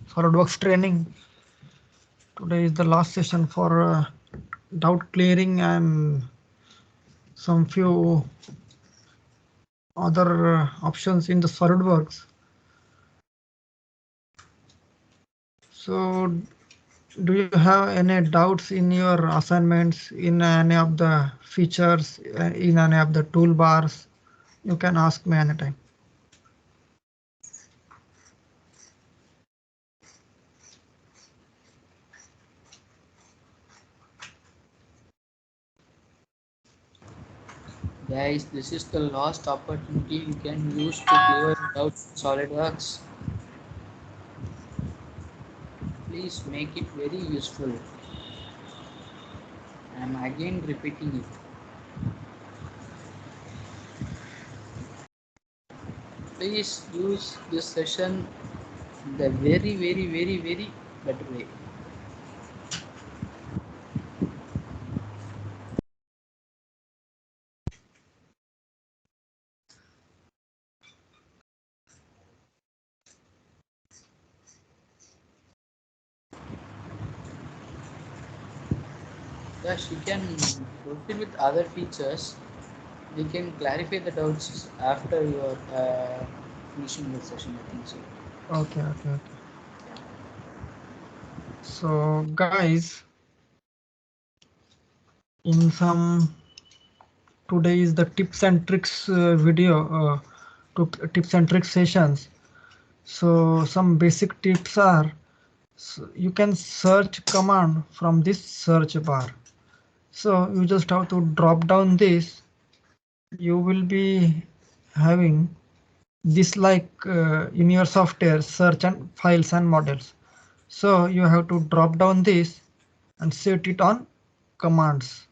SolidWorks training. Today is the last session for doubt clearing and some few other options in the SolidWorks. So, do you have any doubts in your assignments, in any of the features, in any of the toolbars? You can ask me anytime. Guys, this is the last opportunity you can use to clear your doubts in SolidWorks. Please make it very useful. I am again repeating it. Please use this session the very better way. Yes, you can proceed with other features. We can clarify the doubts after you are finishing the session, I think so. Okay. So, guys, in some today is the tips and tricks video, tips and tricks sessions. So some basic tips are, so you can search command from this search bar. So you just have to drop down this. You will be having this like in your software search and files and models. So you have to drop down this and set it on commands.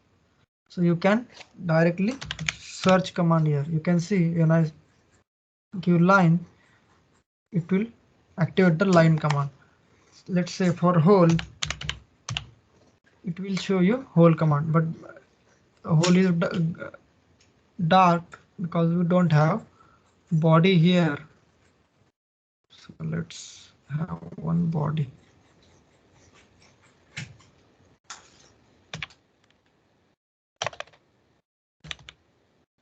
So you can directly search command here. You can see when I give line, it will activate the line command. Let's say for whole, it will show you whole command, but whole is dark because we don't have body here. So let's have one body.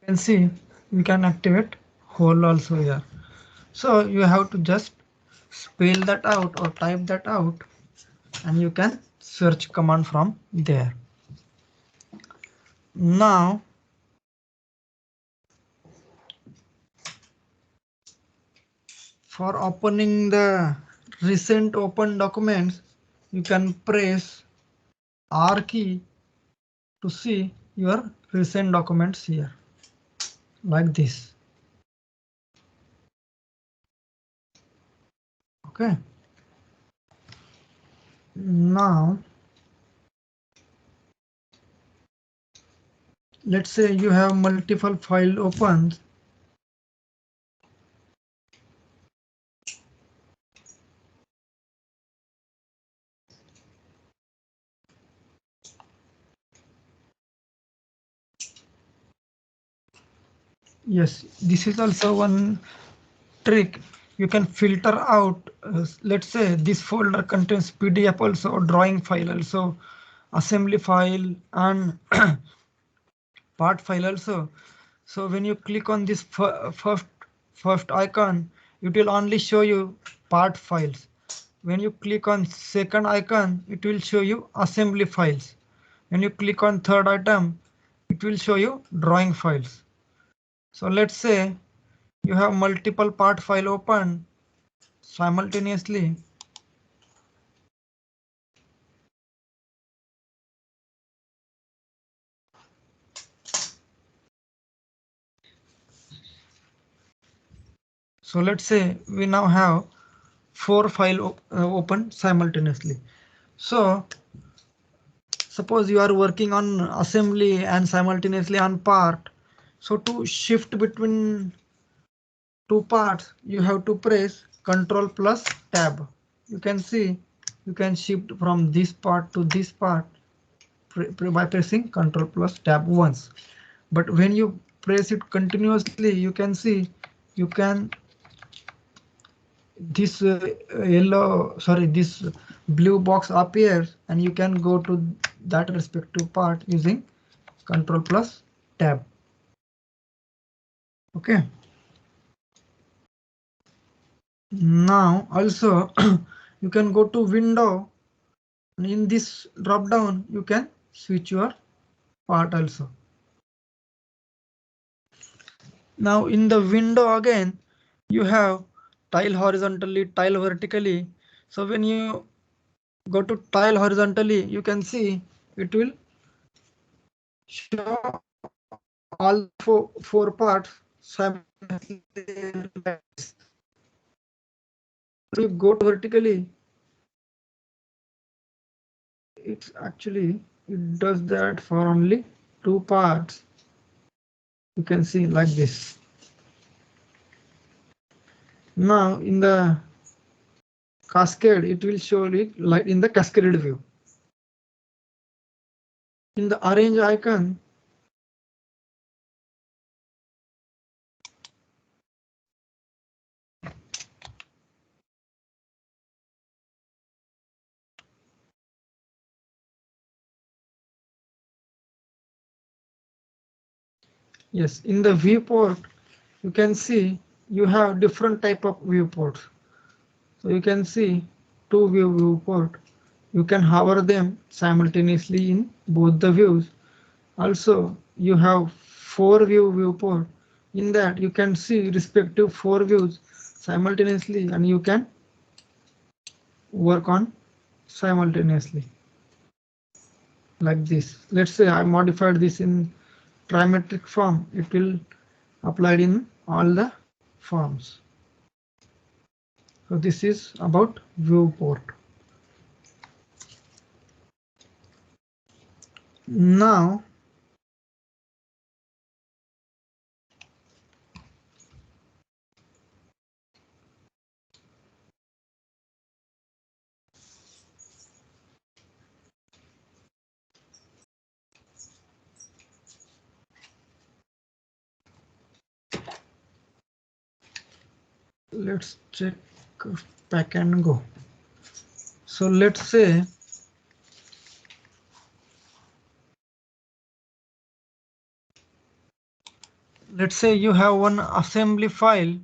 You can see we can activate whole also here. So you have to just spell that out or type that out, and you can search command from there. Now for opening the recent open documents, you can press R key to see your recent documents here, like this. Okay. Now, let's say you have multiple file opens. Yes, this is also one trick. You can filter out, let's say this folder contains PDF also, drawing file also, assembly file and part file also. So when you click on this first icon, it will only show you part files. When you click on second icon, it will show you assembly files. When you click on third item, it will show you drawing files. So let's say you have multiple part file open simultaneously. So let's say we now have 4 file open simultaneously. So suppose you are working on assembly and simultaneously on part. So to shift between two parts, you have to press Ctrl plus Tab. You can see you can shift from this part to this part by pressing Ctrl plus Tab once. But when you press it continuously, you can see you can this this blue box appears, and you can go to that respective part using Control plus Tab. Okay. Now also you can go to Window, and in this drop down you can switch your part also. Now in the window again, you have tile horizontally, tile vertically. So when you go to tile horizontally, you can see it will show all four parts simultaneously. If you go vertically, it's actually, it does that for only two parts. You can see like this. Now in the cascade, it will show it like in the cascaded view. In the arrange icon, yes, in the viewport, you can see you have different type of viewports. So you can see two viewport. You can hover them simultaneously in both the views. Also, you have viewport. In that, you can see respective four views simultaneously, and you can work on simultaneously like this. Let's say I modified this in trimetric form. It will applied in all the forms. So this is about viewport. Now let's check Pack and Go. So let's say you have one assembly file.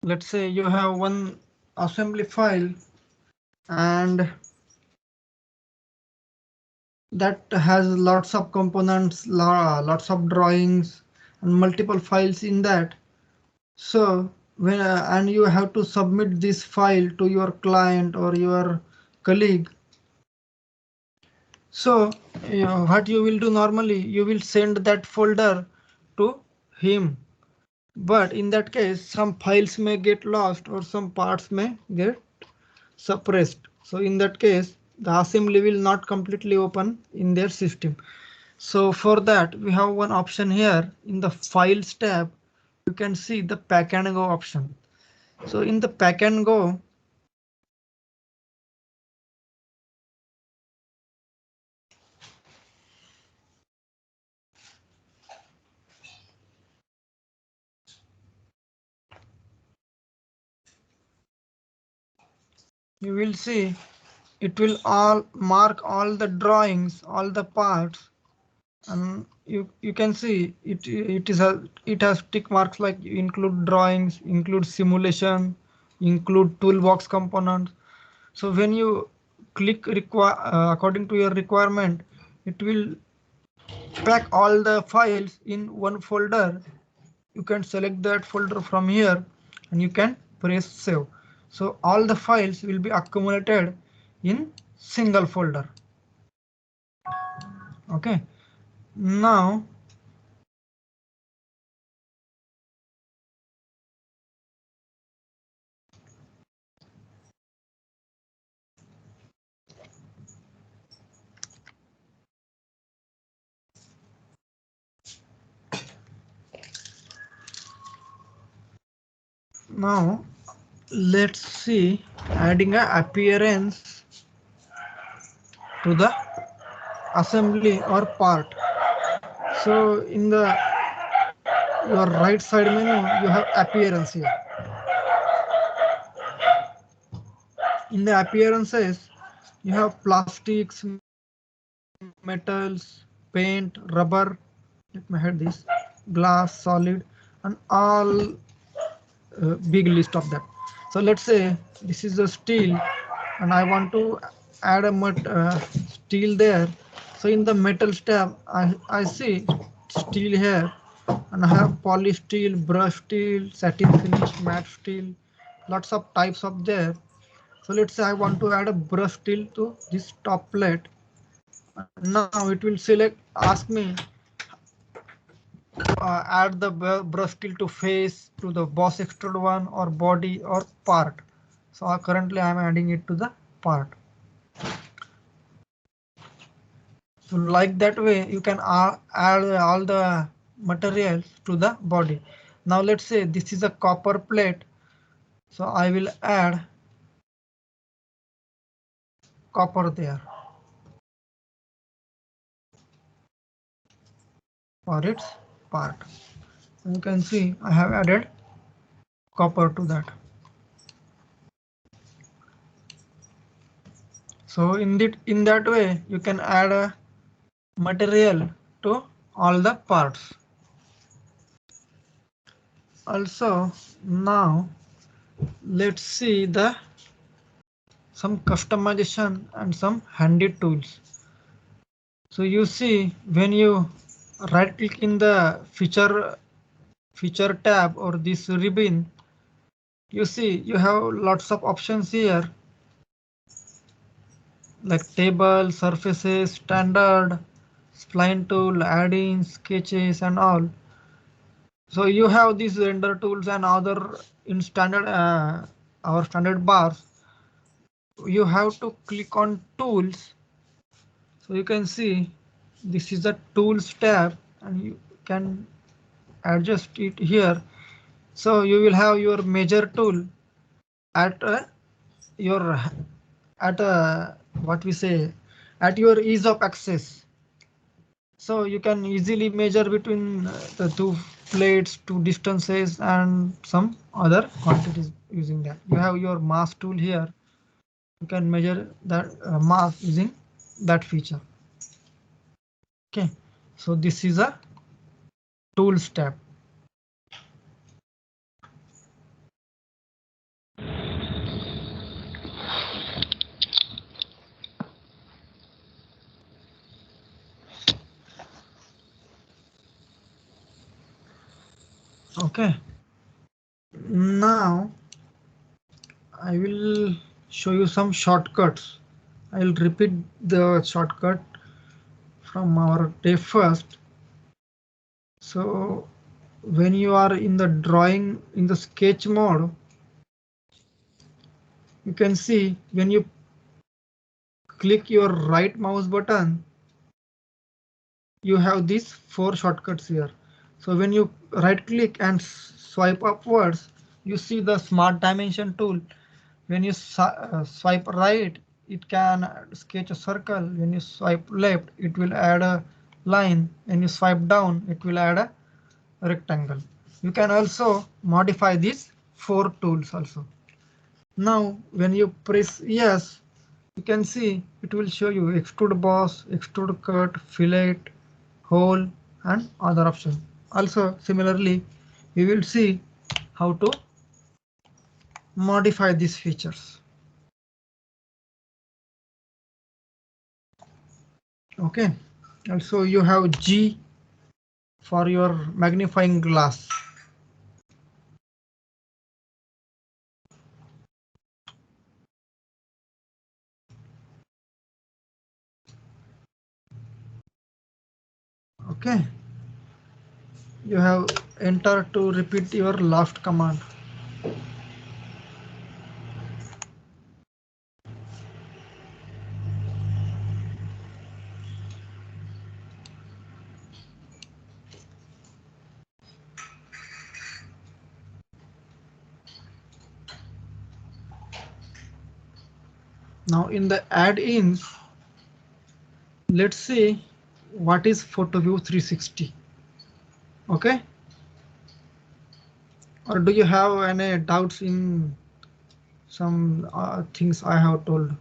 Let's say you have one assembly file, and that has lots of components, lots of drawings, and multiple files in that. So when and you have to submit this file to your client or your colleague. So what you will do normally, you will send that folder to him. But in that case, some files may get lost or some parts may get suppressed. So in that case, the assembly will not completely open in their system. So for that, we have one option here in the Files tab. You can see the Pack and Go option. So in the Pack and Go, you will see it will all mark all the drawings, all the parts, and you can see it has tick marks like include drawings, include simulation, include toolbox components. So when you click require according to your requirement, it will pack all the files in one folder. You can select that folder from here, and you can press save. So all the files will be accumulated in single folder. Okay. Now Now let's see adding a appearance to the assembly or part. So in the your right side menu you have appearance here. In the appearances you have plastics, metals, paint, rubber, let me hide this, glass, solid, and all big list of that. So let's say this is the steel and I want to add a steel there. So in the metals tab I see steel here and I have poly steel, brush steel, satin finish, matte steel, lots of types of there. So let's say I want to add a brush steel to this top plate. Now it will select, ask me add the brush steel to face, to the boss extrude one, or body, or part. So currently I am adding it to the part. So like that way you can add all the materials to the body. Now let's say this is a copper plate. So I will add copper there for its part. You can see I have added copper to that. So in that way you can add a material to all the parts. Also now let's see the some customization and some handy tools. So you see when you right click in the feature tab or this ribbon, you see you have lots of options here like table, surfaces, standard, spline tool, add-ins, sketches, and all. So you have these render tools and other in standard our standard bars. You have to click on tools. So you can see this is the tools tab and you can adjust it here. So you will have your measure tool at your what we say at your ease of access. So you can easily measure between the two plates, two distances, and some other quantities using that. You have your mass tool here. You can measure that mass using that feature. Okay, so this is a tools tab. Okay, now I will show you some shortcuts. I will repeat the shortcut from our day first. So when you are in the drawing in the sketch mode, you can see when you click your right mouse button, you have these 4 shortcuts here. So when you right click and swipe upwards, you see the smart dimension tool. When you swipe right, it can sketch a circle. When you swipe left, it will add a line. When you swipe down, it will add a rectangle. You can also modify these 4 tools also. Now when you press yes, you can see it will show you extrude boss, extrude cut, fillet, hole, and other options. Also similarly, we will see how to modify these features. Okay, also you have G for your magnifying glass. Okay, you have enter to repeat your last command. Now in the add-ins, let's see what is PhotoView 360. Okay, or do you have any doubts in some things I have told?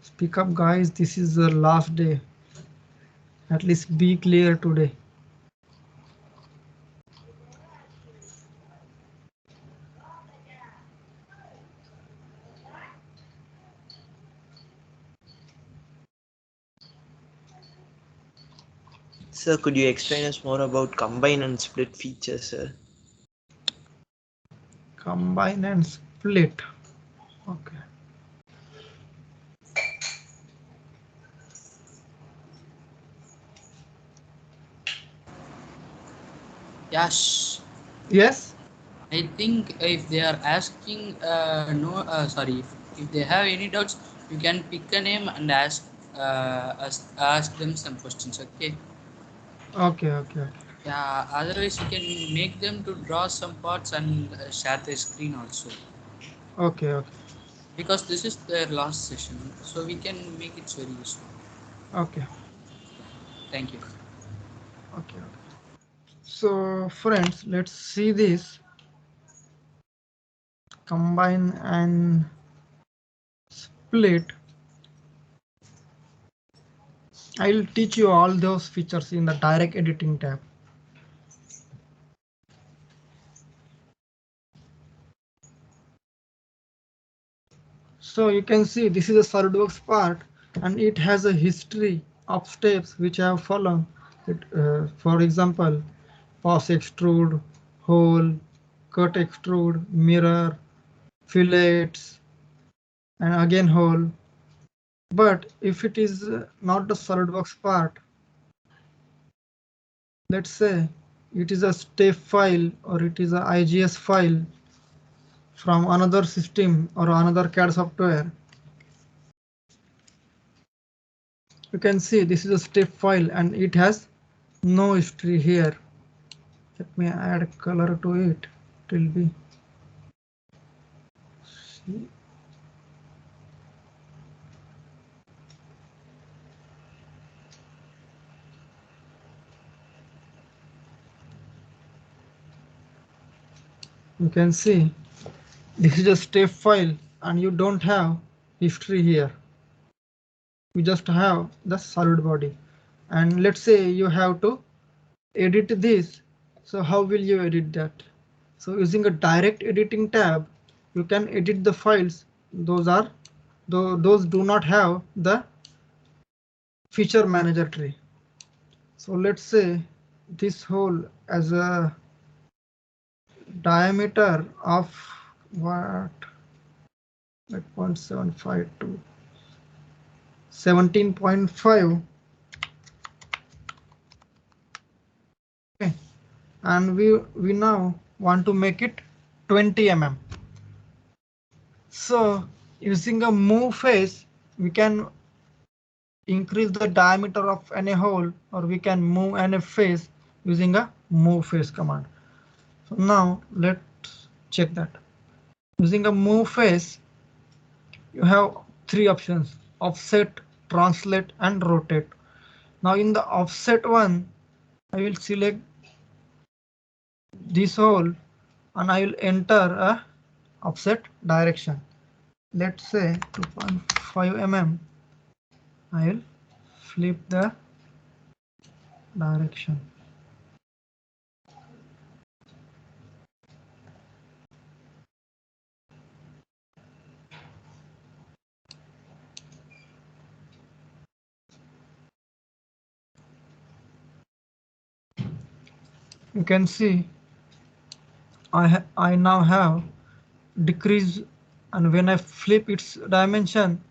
Speak up, guys. This is the last day. At least be clear today. Sir, could you explain us more about combine and split features, sir? Combine and split. Okay. Yash, Yes. I think if they are asking, no, sorry, if they have any doubts, you can pick a name and ask them some questions. Okay. Okay. Okay. Yeah. Otherwise, you can make them to draw some parts and share the screen also. Okay. Okay. Because this is their last session, so we can make it very useful. Okay. Thank you. Okay. So friends, let's see this combine and split. I'll teach you all those features in the direct editing tab. So you can see this is a SolidWorks part and it has a history of steps which I have followed. For example, pass extrude, hole, cut extrude, mirror, fillets, and again hole. But if it is not the SolidWorks part, let's say it is a step file or it is a IGS file from another system or another CAD software. You can see this is a step file and it has no history here. Let me add color to it. It will be. See. You can see this is a step file and you don't have history here. You just have the solid body. And let's say you have to edit this. So how will you edit that? So using a direct editing tab, you can edit the files. Those do not have the feature manager tree. So let's say this hole as a diameter of what? Like 0.75 to 17.5. Okay, and we now want to make it 20 mm. So using a move face, we can increase the diameter of any hole, or we can move any face using a move face command. So now let's check that. Using a move face, you have three options: offset, translate, and rotate. Now in the offset one, I will select this hole and I will enter a offset direction. Let's say 2.5 mm. I will flip the direction. You can see I now have decrease, and when I flip its dimension,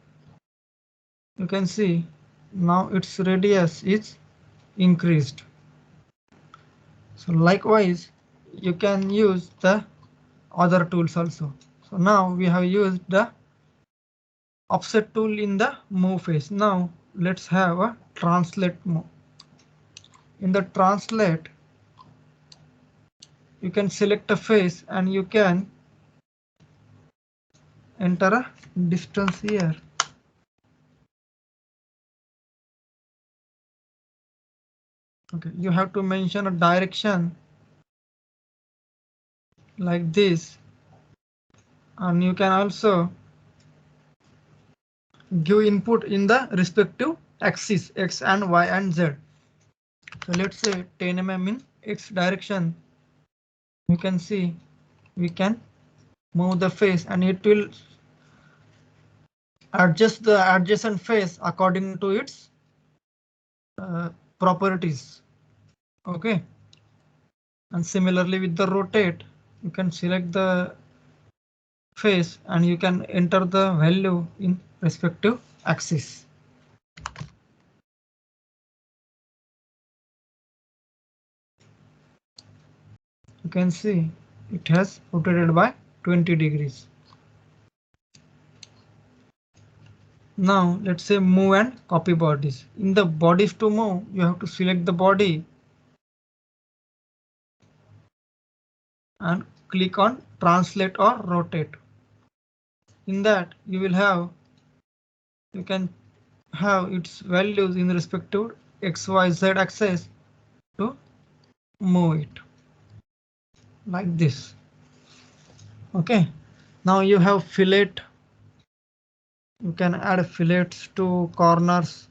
you can see now its radius is increased. So likewise, you can use the other tools also. So now we have used the offset tool in the move phase. Now let's have a translate move. In the translate, you can select a face and you can enter a distance here. Okay, you have to mention a direction like this, and you can also give input in the respective axis x and y and z. So let's say 10 mm in x direction. You can see we can move the face and it will adjust the adjacent face according to its properties. Okay, and similarly with the rotate, you can select the face and you can enter the value in respective axis. You can see it has rotated by 20 degrees. Now let's say move and copy bodies. In the bodies to move, you have to select the body and click on translate or rotate. In that you can have its values in respective XYZ axis to move it like this. Okay, now you have fillet. You can add fillets to corners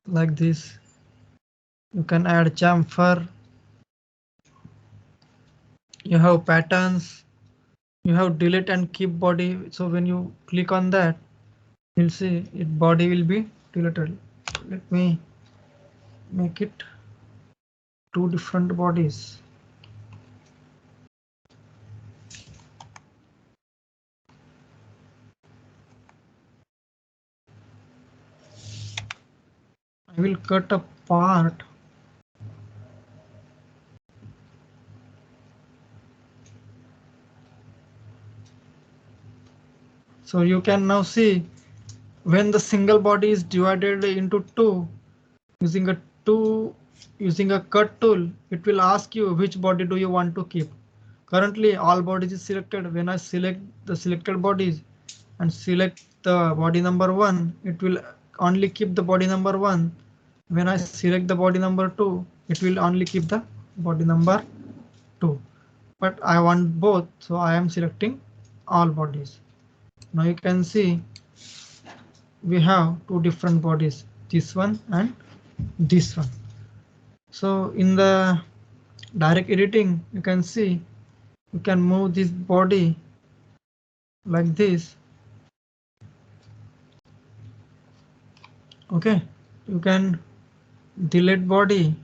like this. You can add chamfer. You have patterns. You have delete and keep body. So when you click on that, you'll see it body will be deleted. Let me make it two different bodies. I will cut a part. So you can now see when the single body is divided into two using a cut tool, it will ask you which body do you want to keep. Currently all bodies is selected. When I select the selected bodies and select the body number 1, it will only keep the body number 1. When I select the body number 2, it will only keep the body number 2. But I want both, so I am selecting all bodies. Now you can see we have two different bodies, this one and this one. So in the direct editing, you can see you can move this body like this. Okay, you can delete body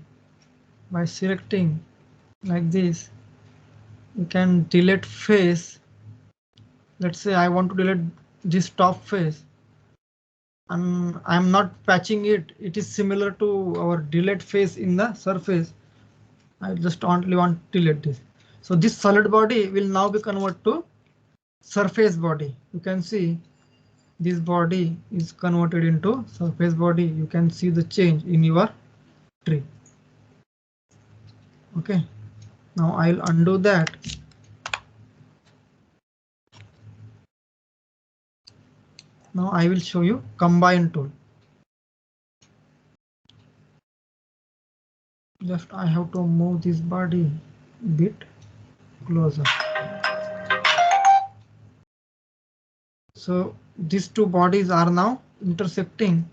by selecting like this. You can delete face. Let's say I want to delete this top face and I'm not patching it. It is similar to our delete face in the surface. I just only want to delete this. So this solid body will now be converted to surface body. You can see this body is converted into surface body. You can see the change in your tree. Okay, now I'll undo that. Now I will show you combine tool. Just I have to move this body a bit closer. So these two bodies are now intersecting.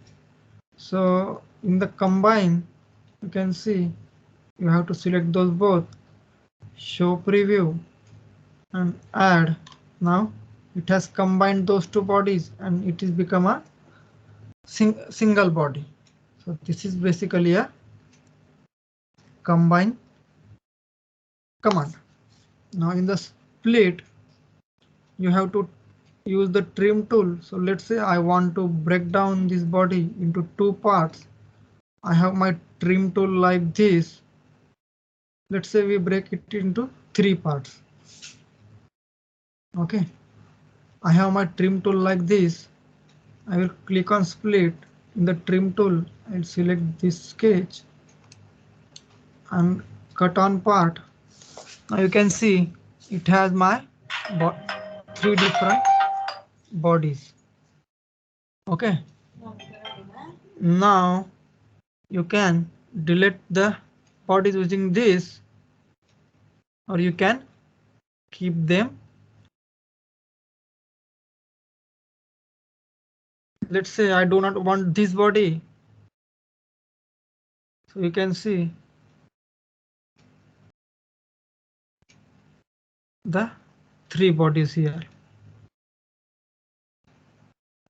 So in the combine, you can see you have to select those both, show preview and add. Now it has combined those two bodies and it is become a single body. So this is basically a combine command. Now in the split, you have to use the trim tool. So let's say I want to break down this body into two parts. I have my trim tool like this. Let's say we break it into 3 parts. Okay, I have my trim tool like this. I will click on split. In the trim tool, I'll select this sketch and cut on part. Now you can see it has my three different bodies. Okay. Now you can delete the bodies using this, or you can keep them. Let's say I do not want this body. So you can see the three bodies here.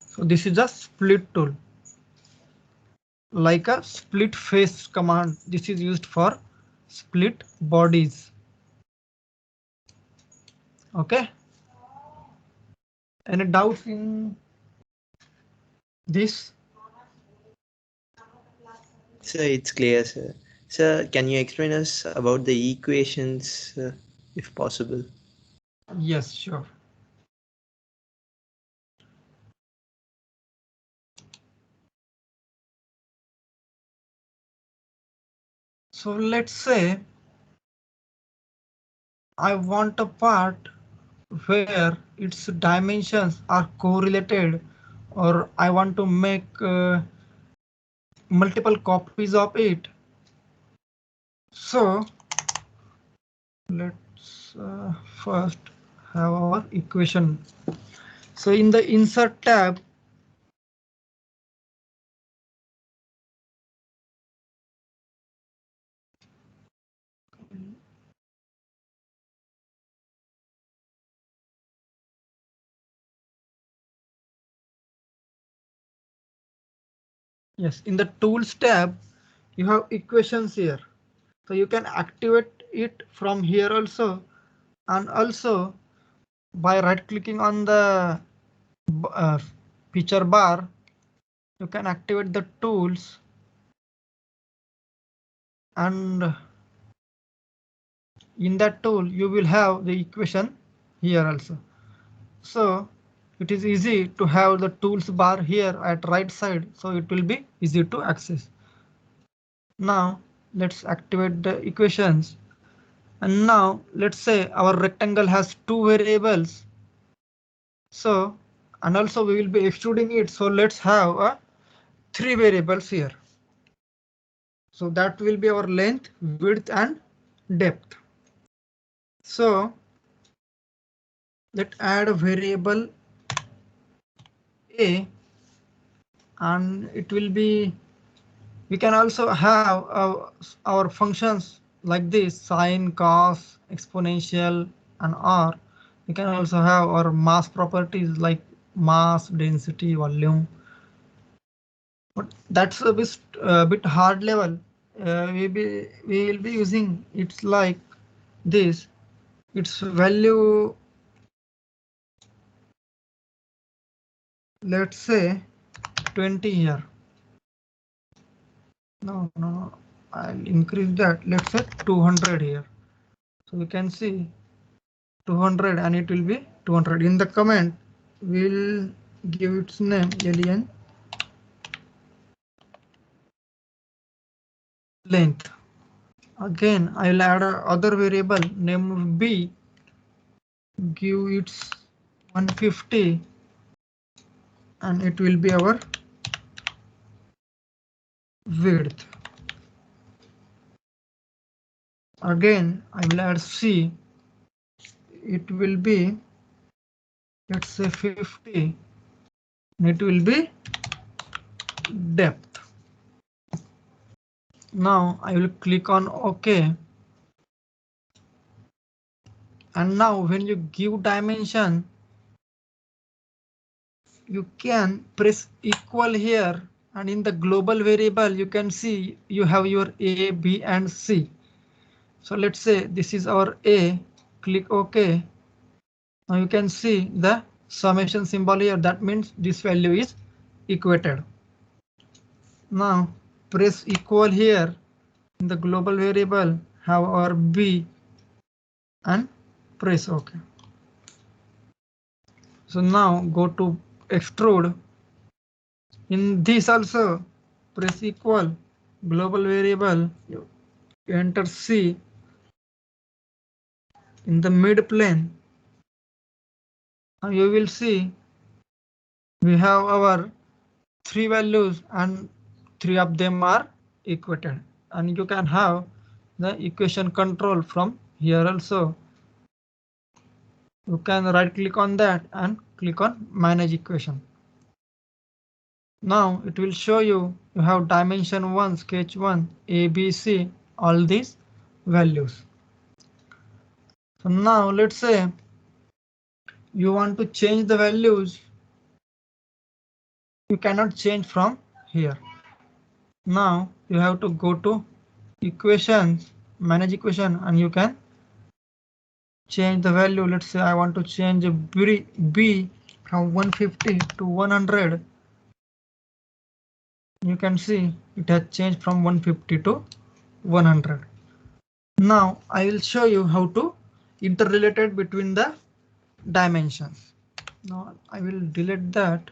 So this is a split tool, like a split face command. This is used for split bodies. Okay. Any doubts in this? Sir, it's clear, sir. Sir, can you explain us about the equations, if possible? Yes, sure. So let's say I want a part where its dimensions are correlated, or I want to make multiple copies of it. So let's first have our equation. So in the insert tab, yes, in the tools tab, you have equations here. So you can activate it from here also, and also by right clicking on the feature bar, you can activate the tools, and in that tool you will have the equation here also. So it is easy to have the tools bar here at right side, so it will be easy to access. Now let's activate the equations. And now let's say our rectangle has two variables. So, and also we will be extruding it. So let's have a three variables here. So that will be our length, width, and depth. So let's add a variable A, and it will be, we can also have our functions like this: sine, cos, exponential, and r. We can also have our mass properties like mass, density, volume. But that's a bit hard level. We will be using it's like this. Its value, let's say 20 here. No, I'll increase that. Let's say 200 here. So you can see 200, and it will be 200. In the comment, we'll give its name alien length. Again, I'll add other variable named B, give its 150, and it will be our width. Again, I will add C. It will be, let's say 50, and it will be depth. Now I will click on OK. And now when you give dimension, you can press equal here, and in the global variable you can see you have your A, B, and C. So let's say this is our A. Click OK. Now you can see the summation symbol here. That means this value is equated. Now press equal here in the global variable, have our B, and press OK. So now go to extrude. In this also press equal, global variable, you enter C in the mid plane, Now you will see we have our 3 values and 3 of them are equated, and you can have the equation control from here also. You can right click on that and click on manage equation. Now it will show you have dimension 1, sketch 1, A, B, C, all these values. So now let's say you want to change the values. You cannot change from here. Now you have to go to equations, manage equation, and you can change the value. Let's say I want to change B from 150 to 100. You can see it has changed from 150 to 100. Now I will show you how to interrelate it between the dimensions. Now I will delete that.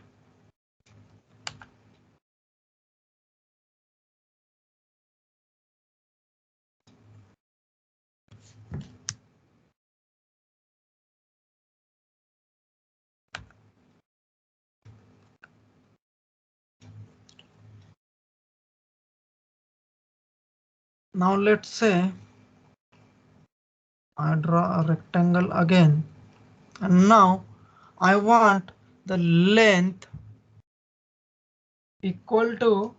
Now let's say I draw a rectangle again, and now I want the length equal to,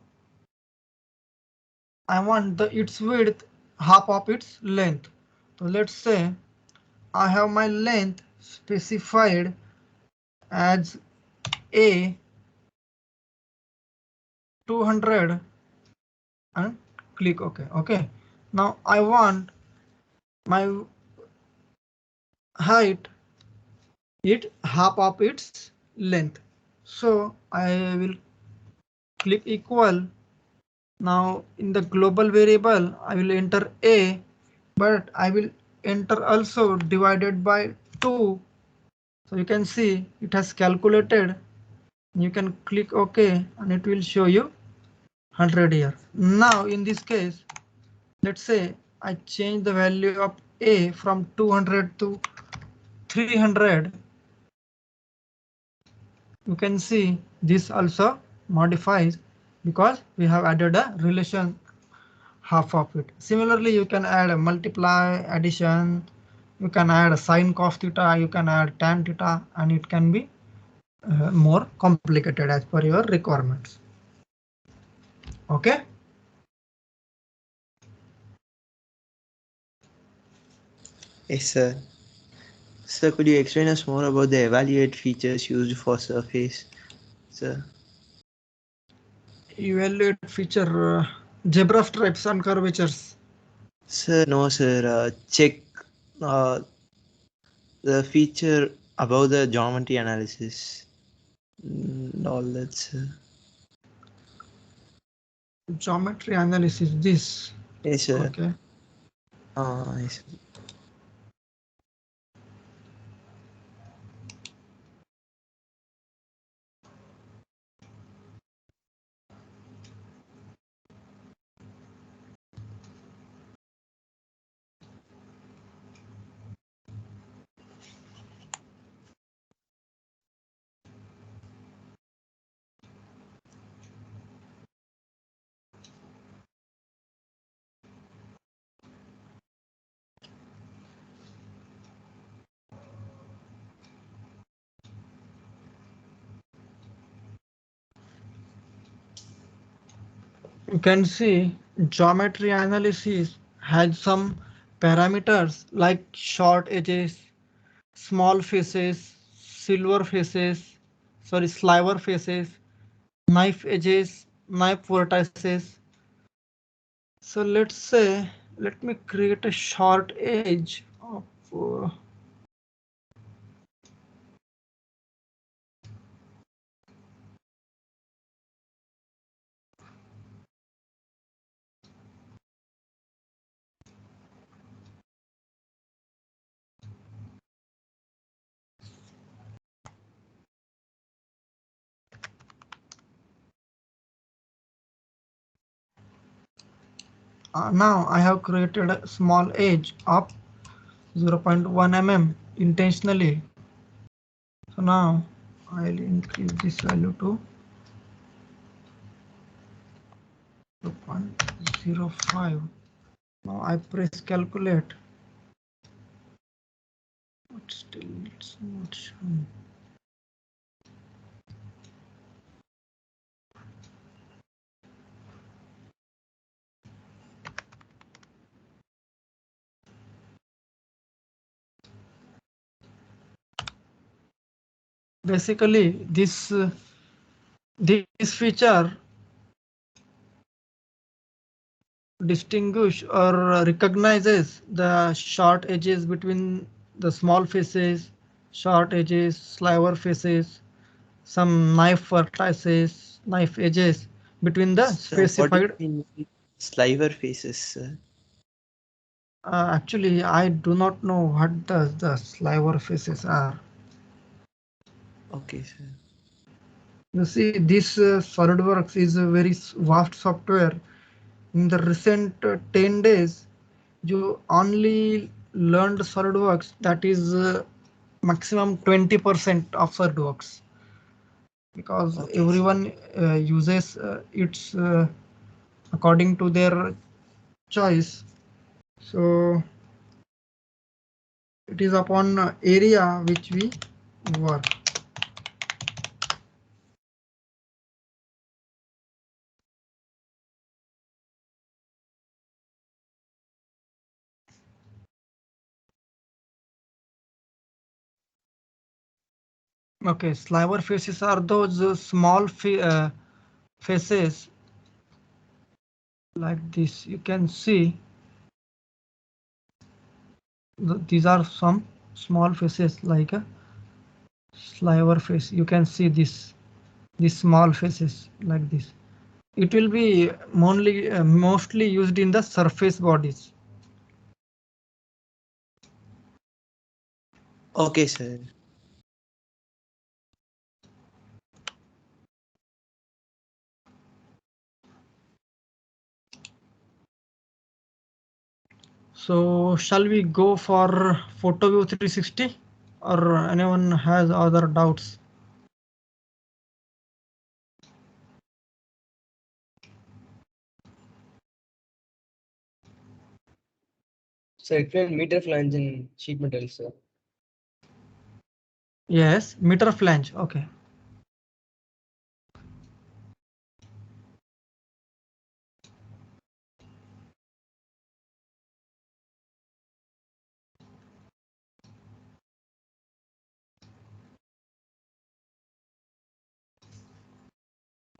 I want its width half of its length. So let's say I have my length specified as A 200 and click OK. Okay. Now I want my height it half of its length. So I will click equal. Now in the global variable, I will enter A, but I will enter also divided by 2. So you can see it has calculated. You can click OK and it will show you 100 here. Now in this case, let's say I change the value of A from 200 to 300. You can see this also modifies because we have added a relation half of it. Similarly, you can add a multiply, addition, you can add a sine cos theta, you can add tan theta, and it can be more complicated as per your requirements. Okay. Yes, sir. Sir, could you explain us more about the evaluate features used for surface, sir? Evaluate feature zebra stripes and curvatures. Sir, no, sir. Check the feature about the geometry analysis. All that, sir. Geometry analysis. This. Yes, sir. Okay. Yes. You can see geometry analysis has some parameters like short edges, small faces, silver faces, sorry, sliver faces, knife edges, knife vertices. So let's say, let me create a short edge of now I have created a small edge of 0.1 mm intentionally. So now I'll increase this value to 2.05. Now I press calculate, but still it's not showing. Basically, this feature distinguish or recognizes the short edges between the small faces, short edges, sliver faces, some knife vertices, knife edges between the So what do specified. you mean with sliver faces, sir? Actually, I do not know what the sliver faces are. Okay, sir. You see, this SolidWorks is a very vast software. In the recent 10 days, you only learned SolidWorks, that is maximum 20% of SolidWorks, because Okay, sir. everyone uses it's according to their choice. So it is upon area which we work. Okay, sliver faces are those small faces like this. You can see these are some small faces like a sliver face. You can see these small faces like this. It will be mostly used in the surface bodies. Okay, sir. So shall we go for PhotoView 360, or anyone has other doubts? So explain meter flange in sheet metal, sir. Yes, meter flange. Okay.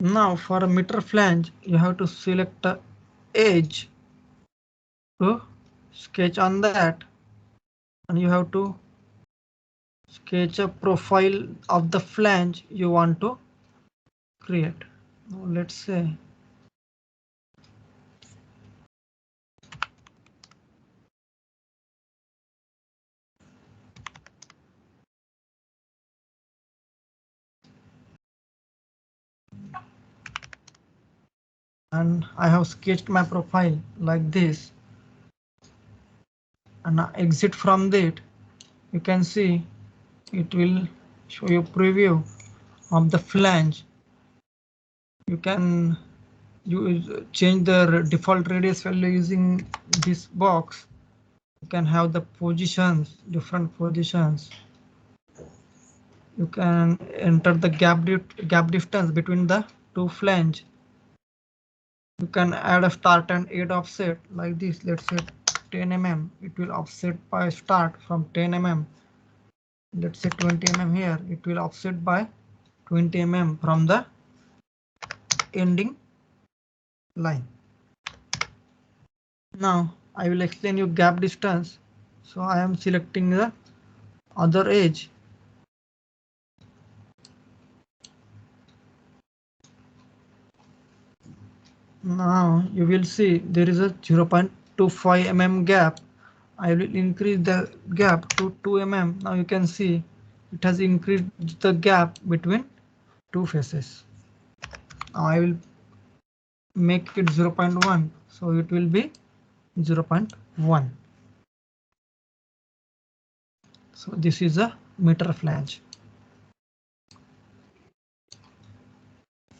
Now for a meter flange, you have to select the edge to sketch on that, and you have to sketch a profile of the flange you want to create. Now let's say and I have sketched my profile like this, and I exit from that. You can see it will show you preview of the flange. You can change the default radius value using this box. You can have the positions, different positions. You can enter the gap distance between the two flange. You can add a start and end offset like this. Let's say 10 mm. It will offset by start from 10 mm. Let's say 20 mm here. It will offset by 20 mm from the ending line. Now I will explain you gap distance. So I am selecting the other edge. Now you will see there is a 0.25 mm gap. I will increase the gap to 2 mm. Now you can see it has increased the gap between two faces. Now I will make it 0.1, so it will be 0.1. So this is a meter flange.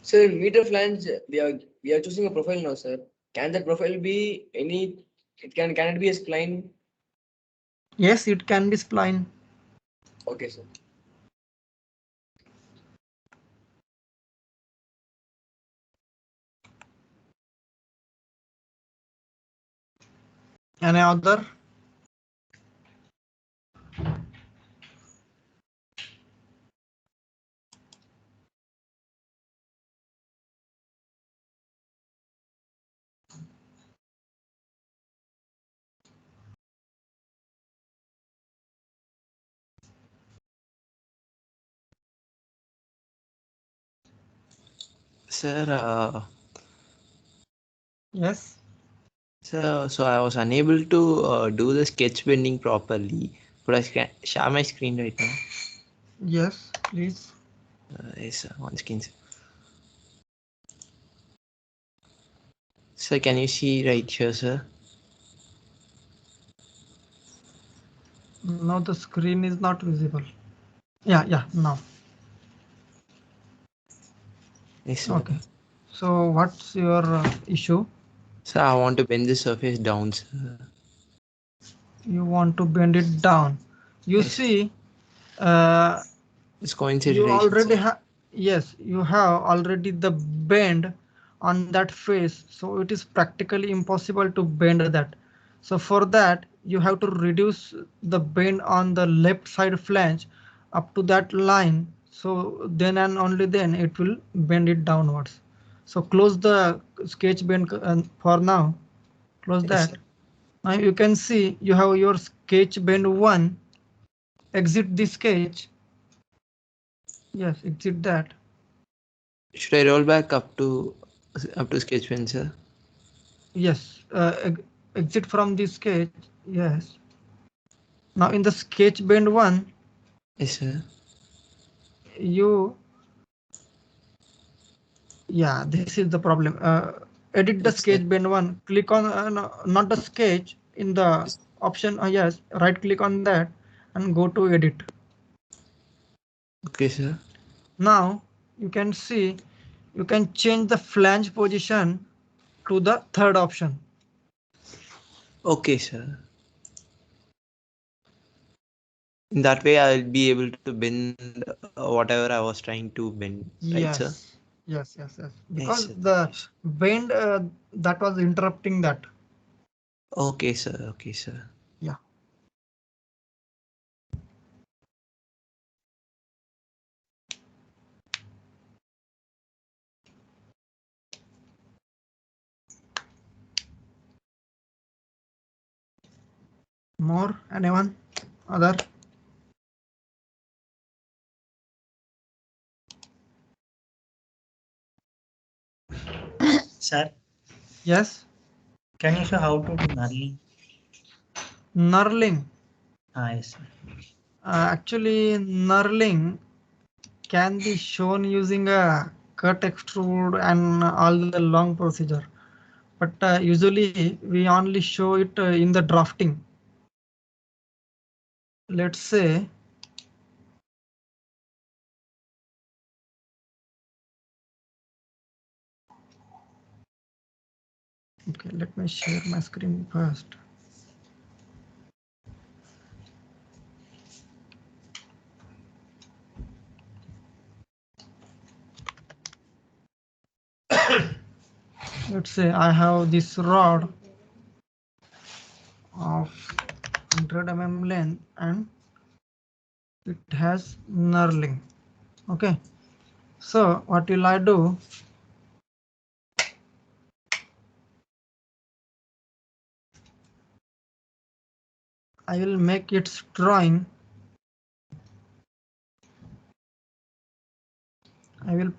Sir, meter flange, we are choosing a profile now, sir. Can that profile be any? Can it be a spline? Yes, it can be spline. Okay, sir. Any other? Sir, Yes. so I was unable to do the sketch bending properly. Could I share my screen right now? Yes, please. Yes, sir. One screen. Sir, can you see right here, sir? Now the screen is not visible. Yeah, now. Yes, sir. Okay. So what's your issue? Sir, I want to bend the surface down, sir. You want to bend it down. You Yes. see, It's you coincidentation, already sir. have, yes, you have already the bend on that face, so it is practically impossible to bend that. So for that you have to reduce the bend on the left side flange up to that line, so then and only then it will bend it downwards. So close the sketch bend for now. Close Yes, that. sir. Now you can see you have your sketch bend 1. Exit the sketch. Yes, exit that. Should I roll back up to sketch pen, sir? Yes, exit from the sketch. Yes. Now in the sketch bend 1, Yes, sir. you, yeah, this is the problem. Edit the Yes, sir. sketch bend 1. Click on no, not the sketch in the option. Yes, right click on that and go to edit. Okay, sir. Now you can see you can change the flange position to the third option. Okay, sir. In that way, I'll be able to bend whatever I was trying to bend, right, sir? Yes. Yes, Because sir. the Yes. bend that was interrupting that. Okay, sir. Okay, sir. Yeah. More? Anyone? Other? Sir, Yes. can you show how to do knurling? Knurling. Yes, sir. Actually, knurling can be shown using a cut extrude and all the long procedure. But usually we only show it in the drafting. Let's say okay, let me share my screen first. Let's say I have this rod of 100 mm length and it has knurling. Okay, so what will I do? I will make its drawing. I will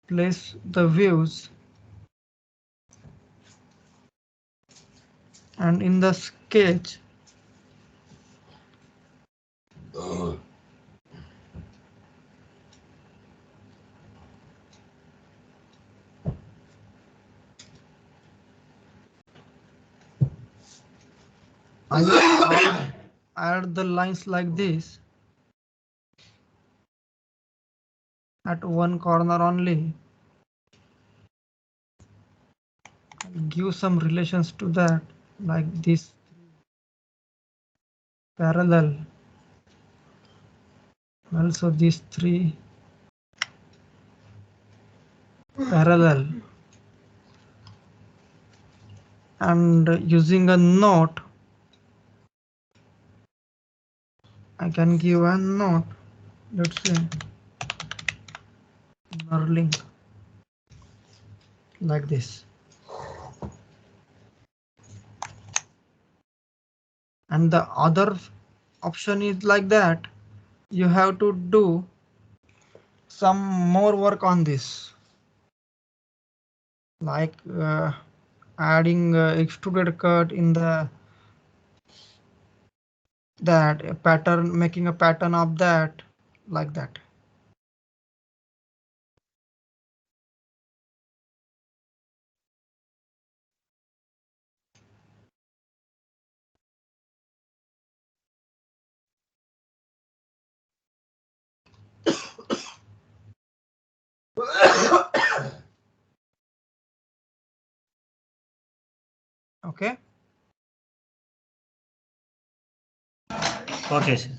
place the views and in the sketch I will add the lines like this at one corner only. give some relations to that, like this parallel, also these three parallel, and using a note I can give a note, let's say knurling, like this. And the other option is like that you have to do some more work on this, like adding extruded cut in the that pattern, making a pattern of that, like that. Okay. Okay, sir.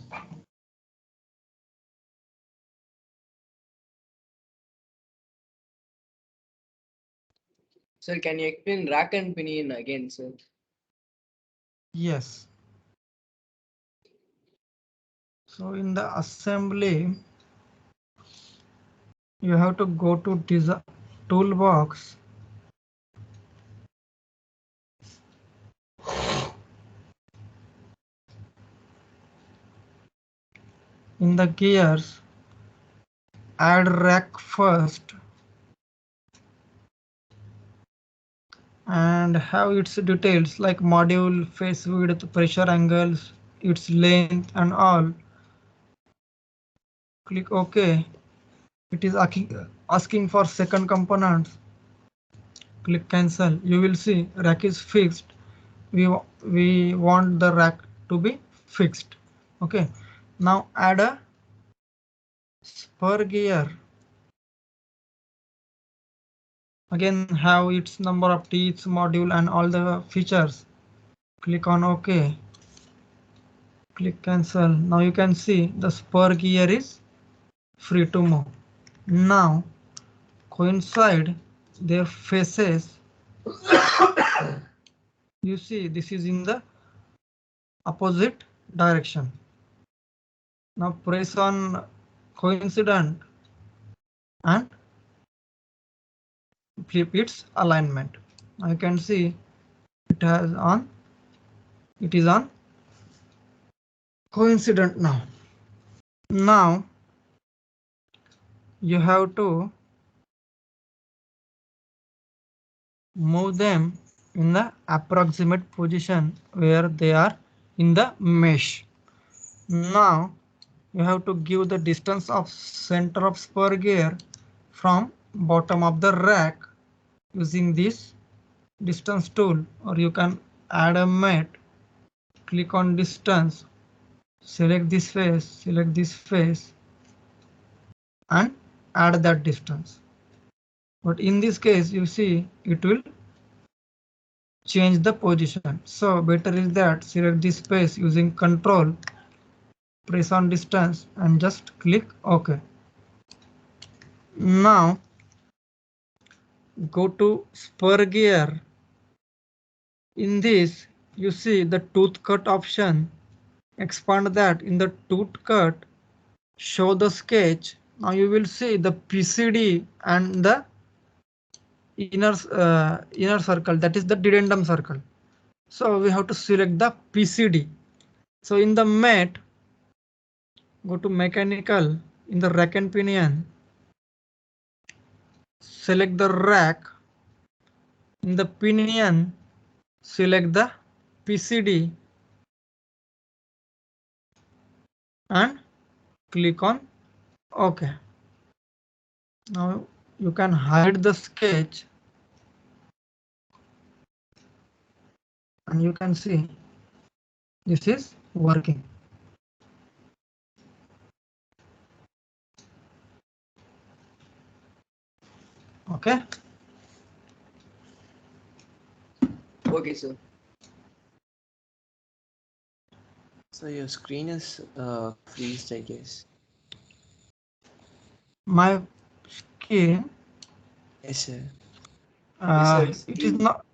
Sir, can you explain rack and pinion again, sir? Yes. So in the assembly, you have to go to design toolbox. In the gears, add rack first and have its details like module, face width, pressure angles, its length and all. Click OK. It is asking for second component. Click cancel. You will see rack is fixed. We want the rack to be fixed. Okay. Now add a spur gear. Again have its number of teeth, module and all the features. Click on OK. Click cancel. Now you can see the spur gear is free to move. Now coincide their faces. You see this is in the opposite direction. Now press on coincident and flip its alignment. Now you can see it is on coincident now. Now you have to move them in the approximate position where they are in the mesh. Now you have to give the distance of center of spur gear from bottom of the rack using this distance tool, or you can add a mat. Click on distance, select this face and add that distance. But in this case you see it will change the position, so better is that select this space using control, press on distance and just click OK. Now go to spur gear. In this you see the tooth cut option. Expand that. In the tooth cut, show the sketch. Now you will see the PCD and the inner circle, that is the dedendum circle. So we have to select the PCD. So in the mat, go to mechanical. In the rack and pinion, select the rack. In the pinion, select the PCD and click on OK. Now you can hide the sketch and you can see this is working. Okay. Okay, sir. So your screen is freezed, I guess. My screen, Yes, sir. Yes, sir. It's it is green. not.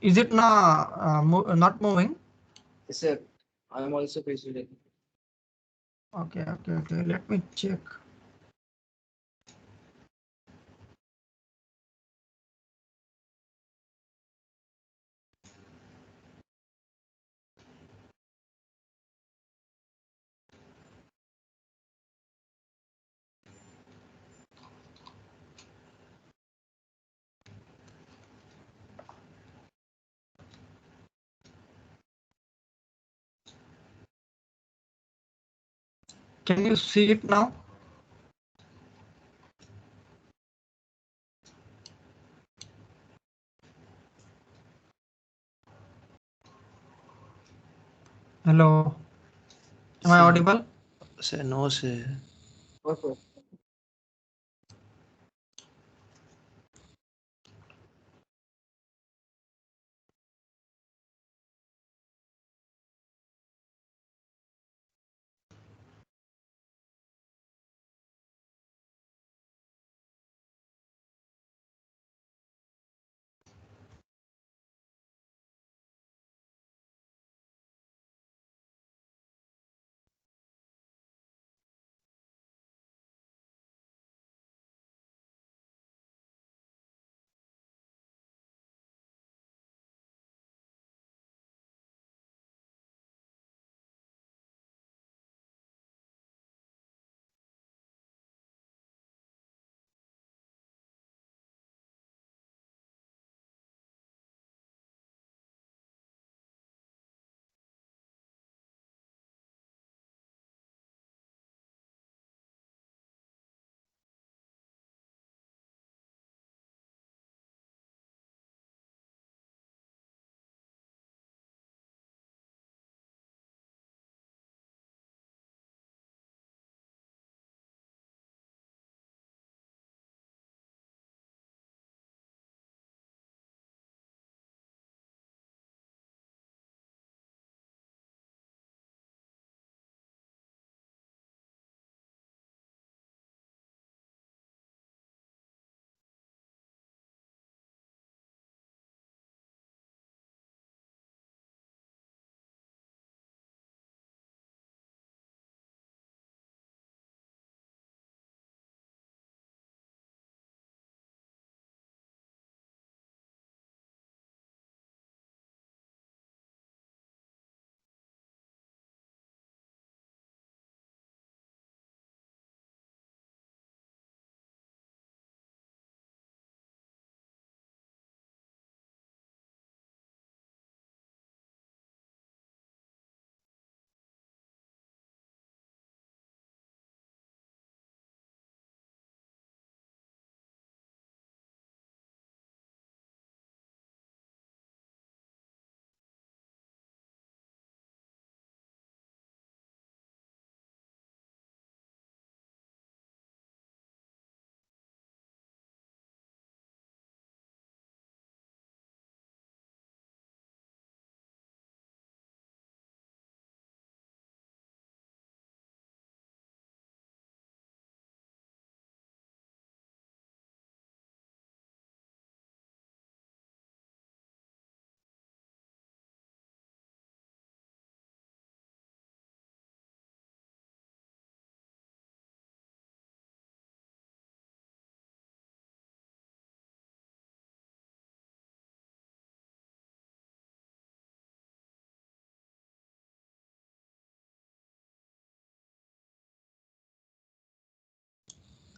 Is it not moving? Yes, sir. I am also facing it. Okay. Let me check. Can you see it now? Hello. Am I Sir, audible? sir, no, sir. Okay.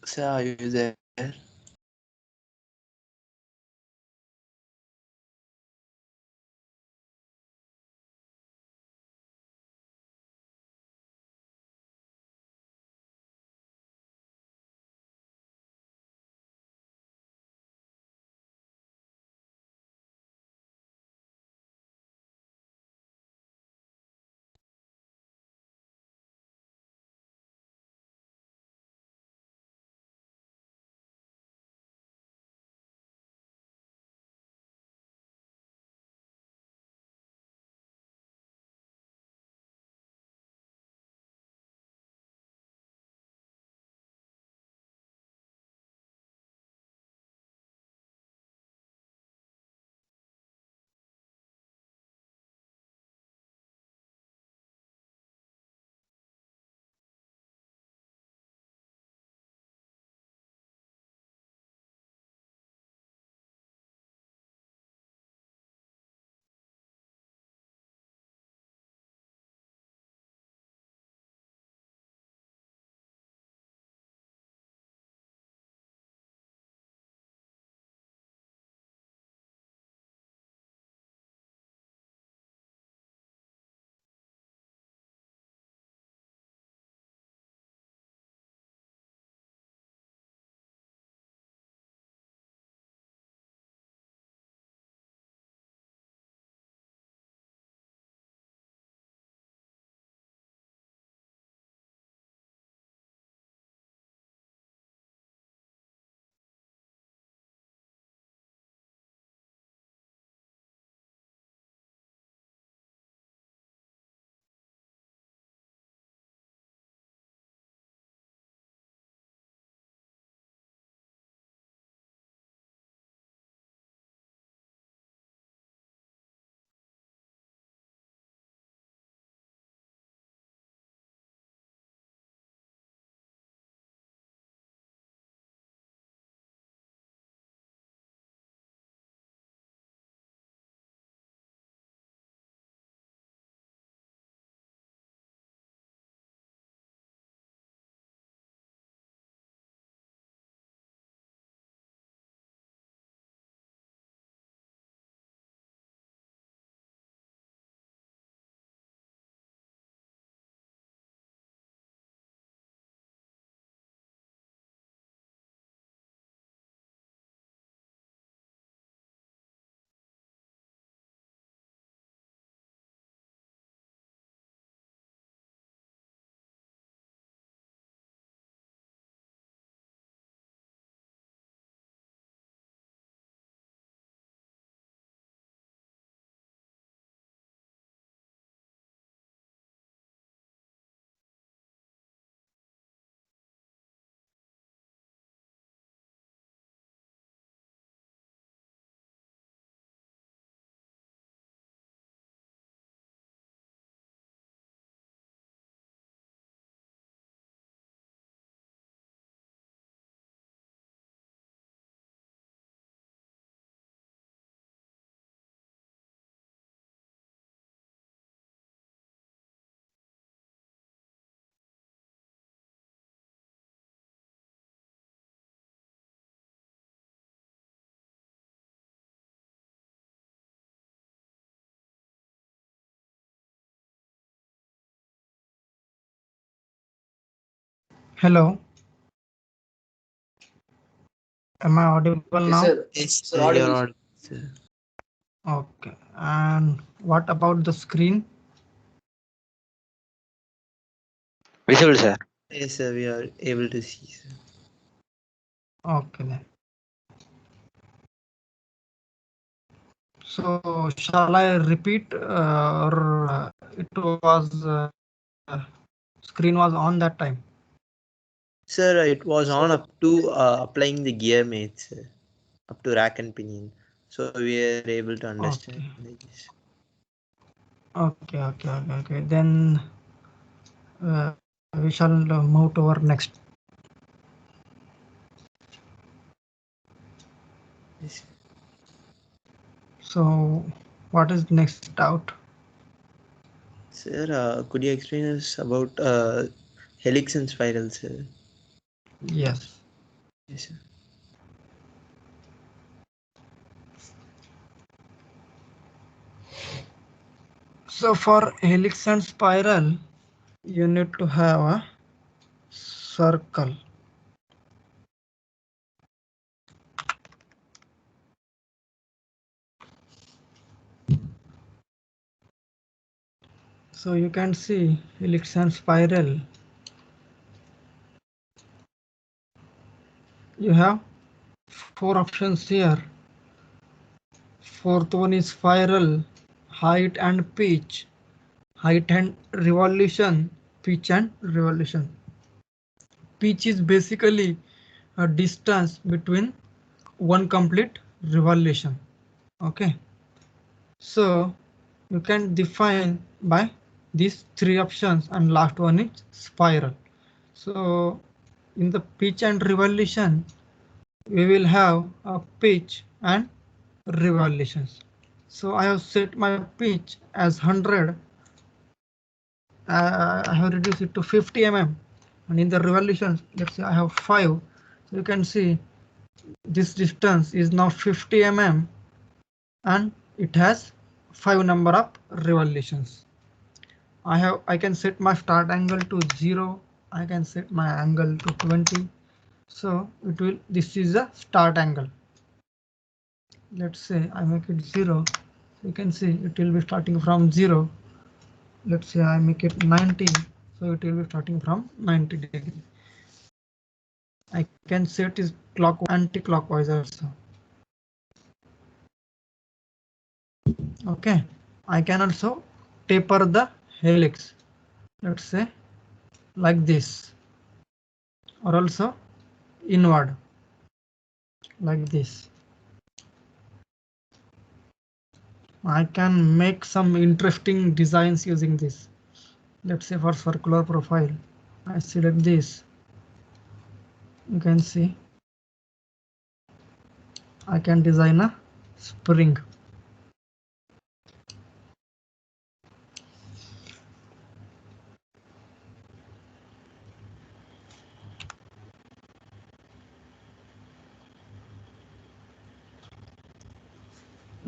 Sir, are you there? Hello. Am I audible Yes, now? sir. Yes, Sir, sir, you're audible, sir. audible, sir. Okay. And what about the screen? Visible, sir. Yes, sir, we are able to see, sir. Okay then. So shall I repeat or it was screen was on that time? Sir, it was on up to applying the gear mates, sir, up to rack and pinion. So we are able to understand this. Okay. Then we shall move to our next. Yes. So what is next doubt? Sir, could you explain us about helix and spiral, sir? Yes. Yes, sir. So for helix and spiral, you need to have a circle. So you can see helix and spiral. You have 4 options here. Fourth one is spiral, height and pitch, height and revolution, pitch and revolution. Pitch is basically a distance between one complete revolution. Okay, so you can define by these 3 options, and last one is spiral. So in the pitch and revolution, we will have a pitch and revolutions. So I have set my pitch as 100. I have reduced it to 50 mm, and in the revolutions, let's say I have 5. So you can see this distance is now 50 mm, and it has 5 number of revolutions. I can set my start angle to 0. I can set my angle to 20. So it will, this is a start angle. Let's say I make it 0. You can see it will be starting from 0. Let's say I make it 90. So it will be starting from 90 degree. I can set it clockwise, anti-clockwise also. Okay. I can also taper the helix. Let's say like this, or also inward like this. I can make some interesting designs using this. Let's say for circular profile, I select this. You can see I can design a spring.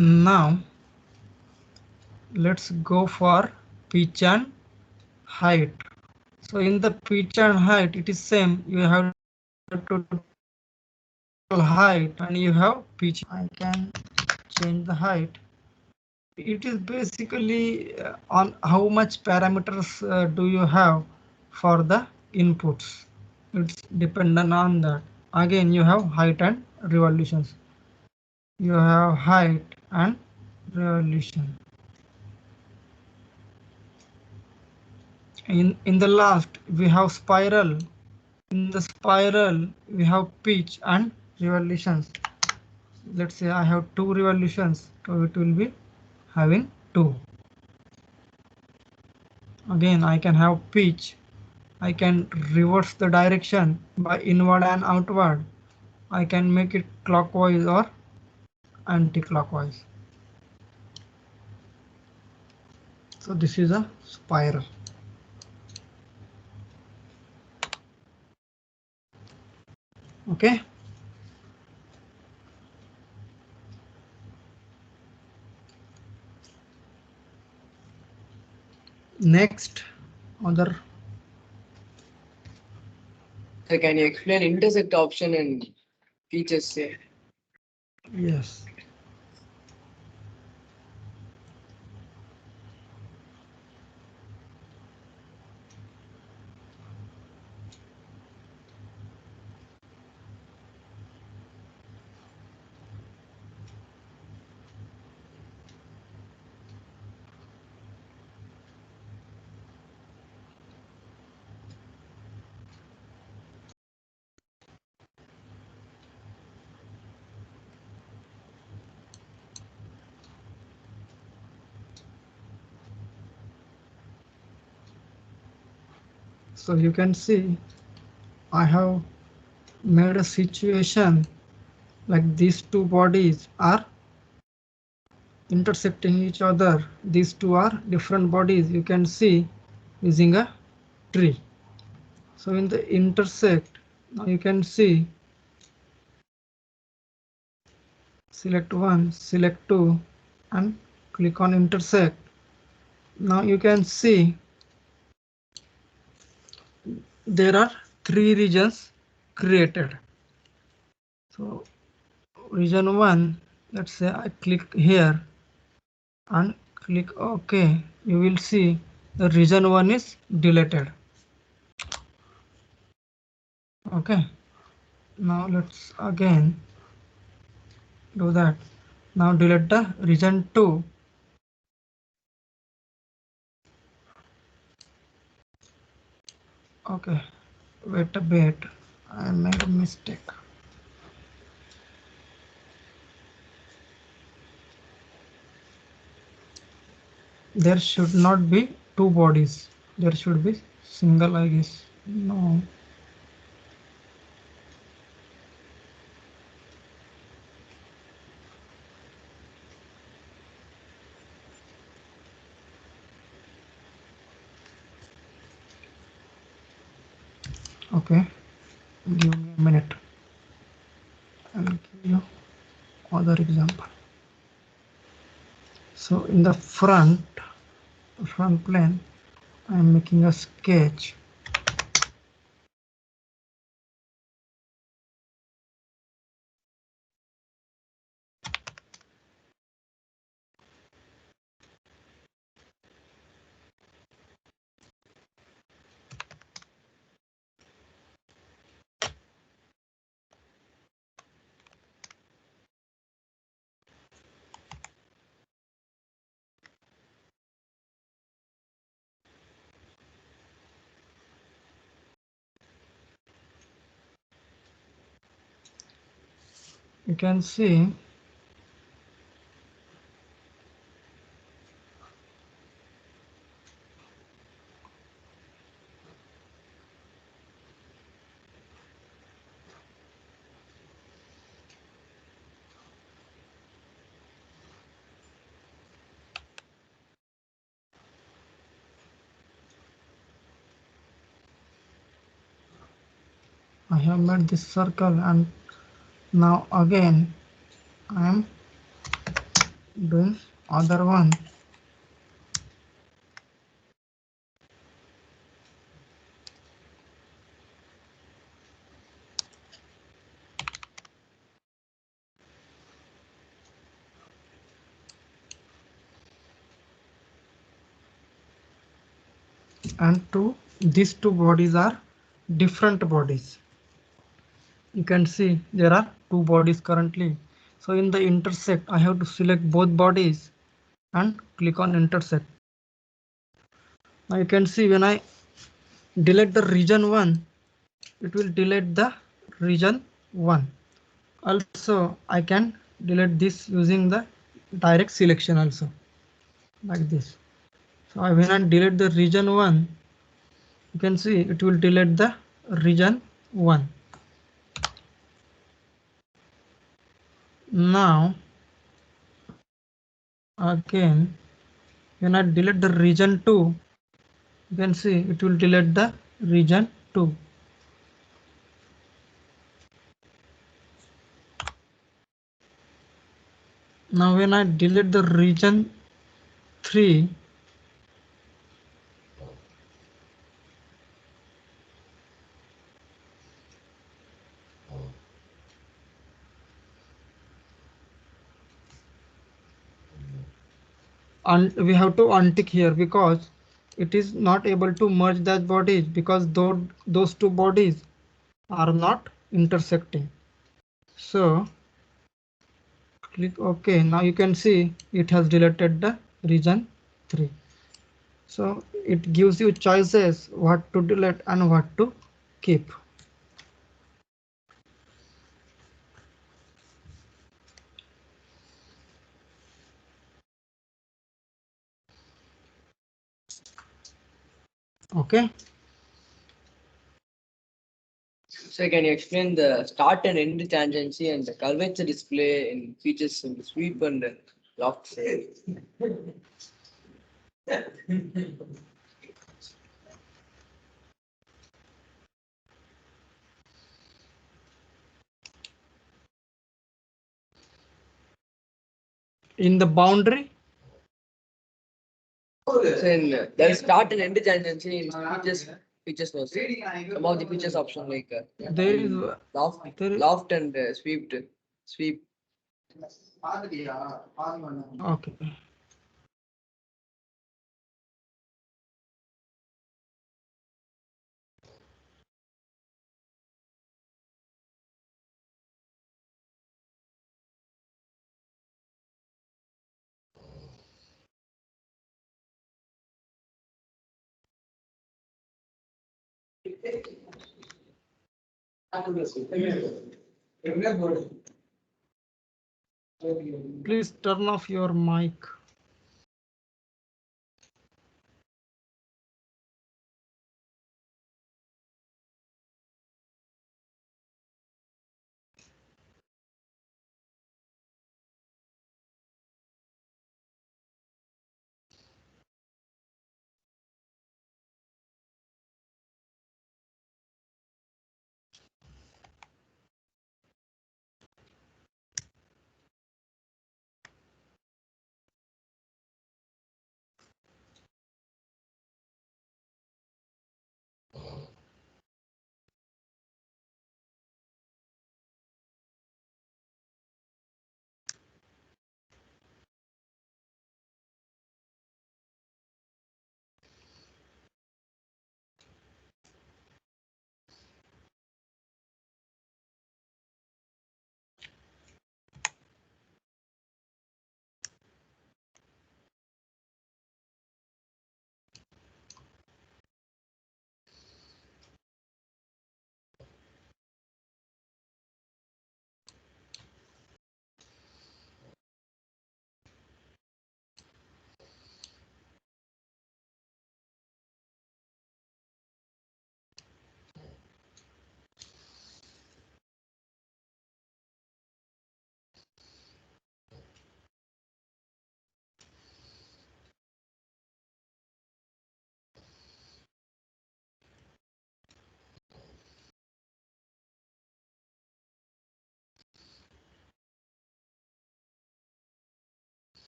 Now let's go for pitch and height. So in the pitch and height, it is same. You have to height and you have pitch. I can change the height. It is basically on how much parameters do you have for the inputs. It's dependent on that. Again, you have height and revolutions. You have height and revolution. In the last, we have spiral. In the spiral, we have pitch and revolutions. Let's say I have 2 revolutions, so it will be having 2. Again, I can have pitch. I can reverse the direction by inward and outward. I can make it clockwise or anti-clockwise. So this is a spiral. Okay. Next, other So can you explain intersect option and features? Say? Yes. So you can see I have made a situation like these two bodies are intersecting each other. These two are different bodies, you can see using a tree. So in the intersect, now you can see select one, select two, and click on intersect. Now you can see there are three regions created. So region one, let's say I click here and click OK, you will see the region one is deleted. Okay, now let's again do that. Now delete the region 2. Okay, wait a bit, I made a mistake. There should not be two bodies, there should be single, I guess. No. Okay, give me a minute. I'll give you other example. So in the front plane, I'm making a sketch. You can see I have made this circle, and now again I am doing other one. And these two bodies are different bodies. You can see there are two bodies currently. So in the intersect, I have to select both bodies and click on intersect. Now you can see when I delete the region 1, it will delete the region 1. Also, I can delete this using the direct selection also, like this. So when I delete the region 1, you can see it will delete the region 1. Now again, when I delete the region 2, you can see it will delete the region 2. Now when I delete the region 3, we have to untick here because it is not able to merge that bodies because those two bodies are not intersecting. So click OK. Now you can see it has deleted the region 3. So it gives you choices what to delete and what to keep. Okay. So can you explain the start and end tangency and the curvature display in features in the sweep and loft? In the boundary, So in there's start and end tangency in features no, sir. Some of the features option like there is there loft and sweep. okay. Please turn off your mic.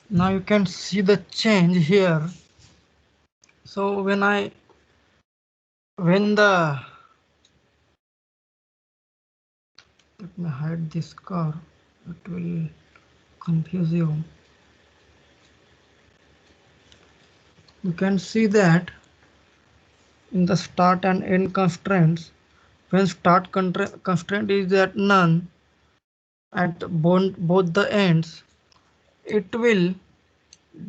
Now you can see the change here. So when the let me hide this car, it will confuse you. You can see that in the start and end constraints, when start constraint is at none at both the ends, it will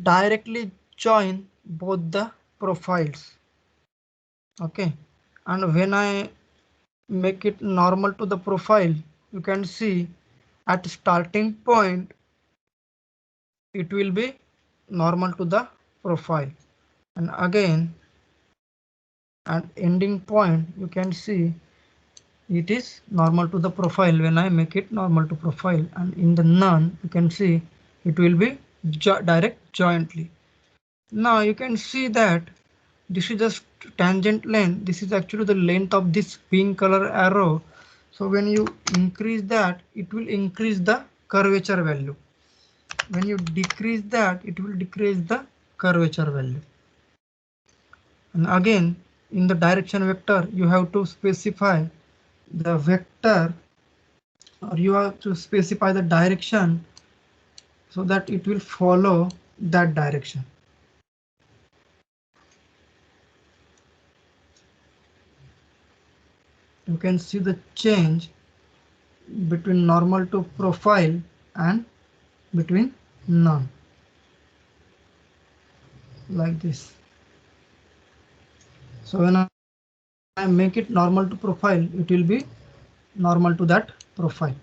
directly join both the profiles. Okay, and when I make it normal to the profile, you can see at starting point it will be normal to the profile, and again at ending point you can see it is normal to the profile when I make it normal to profile, and in the none you can see it will be direct jointly. Now you can see that this is just tangent length. This is actually the length of this pink color arrow. So when you increase that, it will increase the curvature value. When you decrease that, it will decrease the curvature value. And again, in the direction vector, you have to specify the vector, or you have to specify the direction so that it will follow that direction. You can see the change between normal to profile and between none, like this. So when I make it normal to profile, it will be normal to that profile.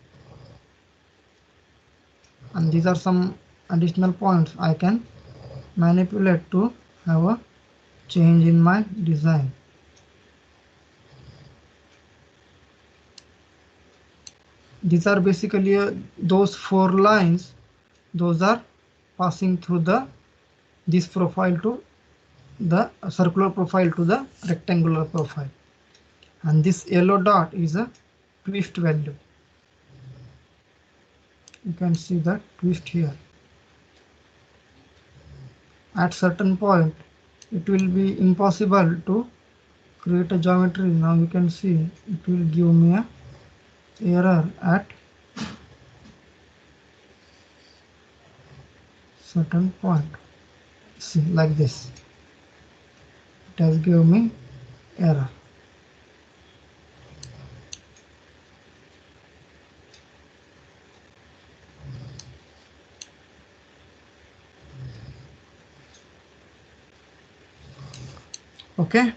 And these are some additional points I can manipulate to have a change in my design. These are basically those 4 lines, those are passing through this profile to the circular profile to the rectangular profile, and this yellow dot is a twist value. You can see that twist here. At certain point it will be impossible to create a geometry. Now you can see it will give me a error at certain point. See, like this, it has given me error. Okay,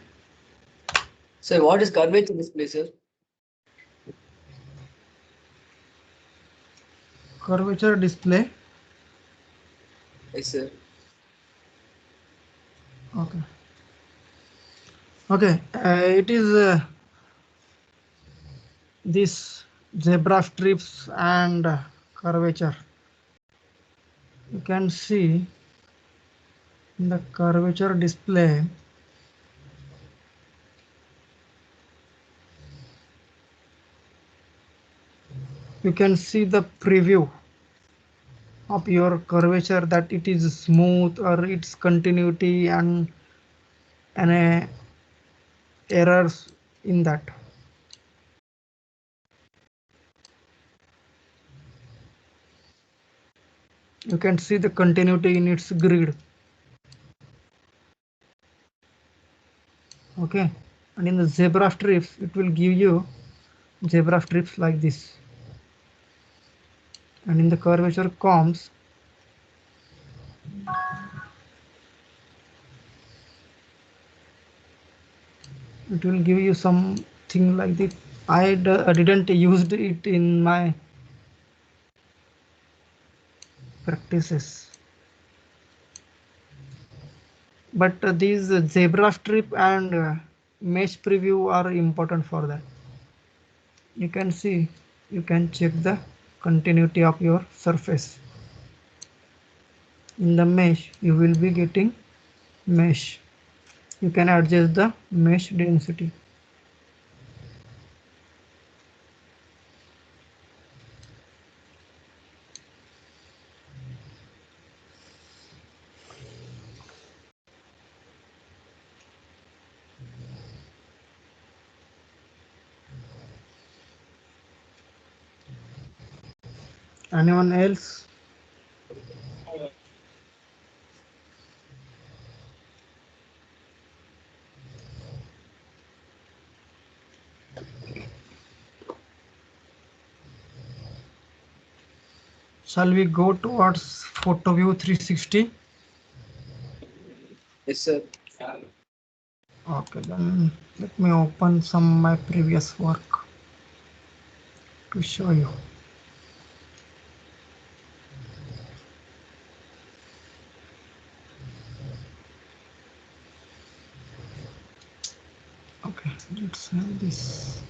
So what is curvature display, sir? curvature display. Yes, sir. Okay, it is this zebra strips and curvature. You can see in the curvature display, you can see the preview of your curvature, that it is smooth or its continuity and errors in that. You can see the continuity in its grid. Okay, and in the zebra strips it will give you zebra strips like this, and in the curvature comps it will give you something like this. I didn't used it in my practices, but these zebra strip and mesh preview are important for that. You can see, you can check the continuity of your surface. In the mesh you will be getting mesh. You can adjust the mesh density. Anyone else? Shall we go towards PhotoView 360? Yes, sir. Okay, then let me open some my previous work to show you. Okay, let's have this.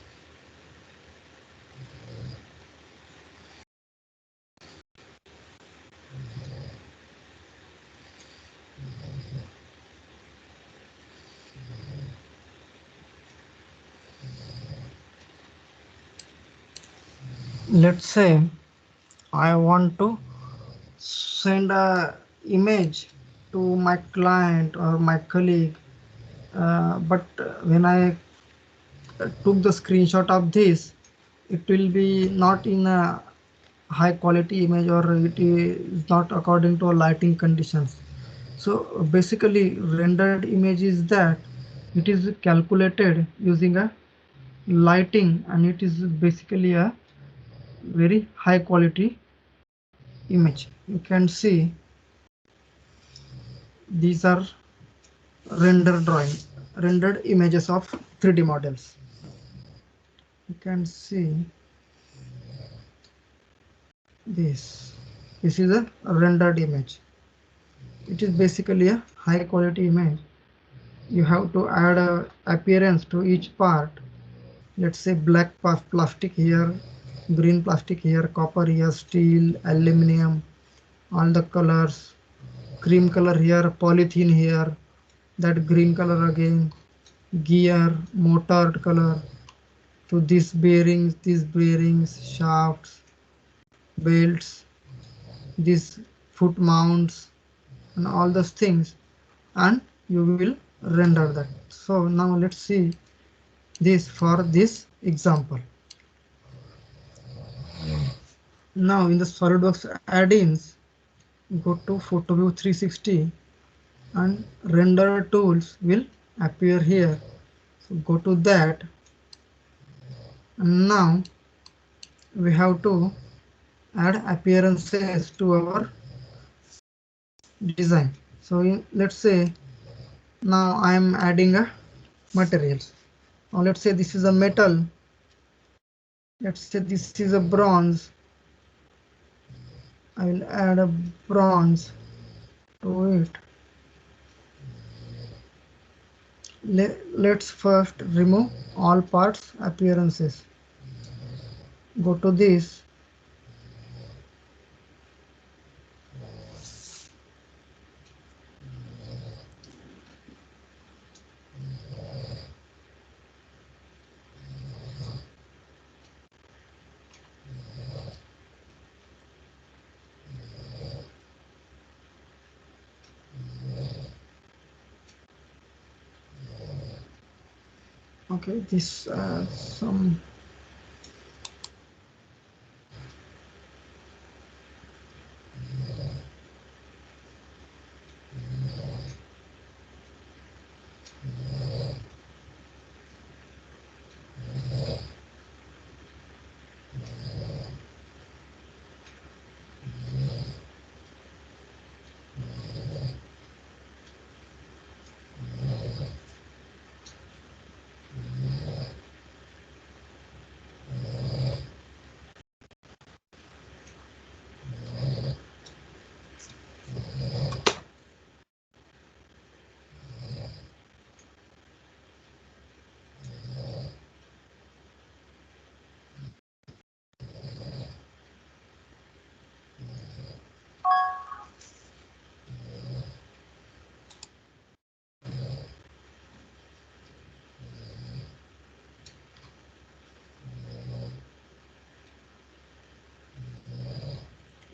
Let's say I want to send a image to my client or my colleague, but when I took the screenshot of this, it will be not in a high quality image, or it is not according to lighting conditions. So basically rendered image is that it is calculated using a lighting, and it is basically a very high quality image. You can see these are rendered images of 3D models. You can see this is a rendered image. It is basically a high quality image. You have to add a appearance to each part. Let's say black plastic here, green plastic here, copper here, steel, aluminum, all the colors, cream color here, polythene here, that green color again, gear, motor color. So these bearings, shafts, belts, these foot mounts, and all those things, and you will render that. So now let's see this for this example. Now in the SolidWorks add-ins, go to PhotoView 360 and render tools will appear here. So go to that, and now we have to add appearances to our design. So let's say now I am adding a materials. Now let's say this is a metal. Let's say this is a bronze. I will add a bronze to it. Let's first remove all parts appearances. Go to this. Okay, this some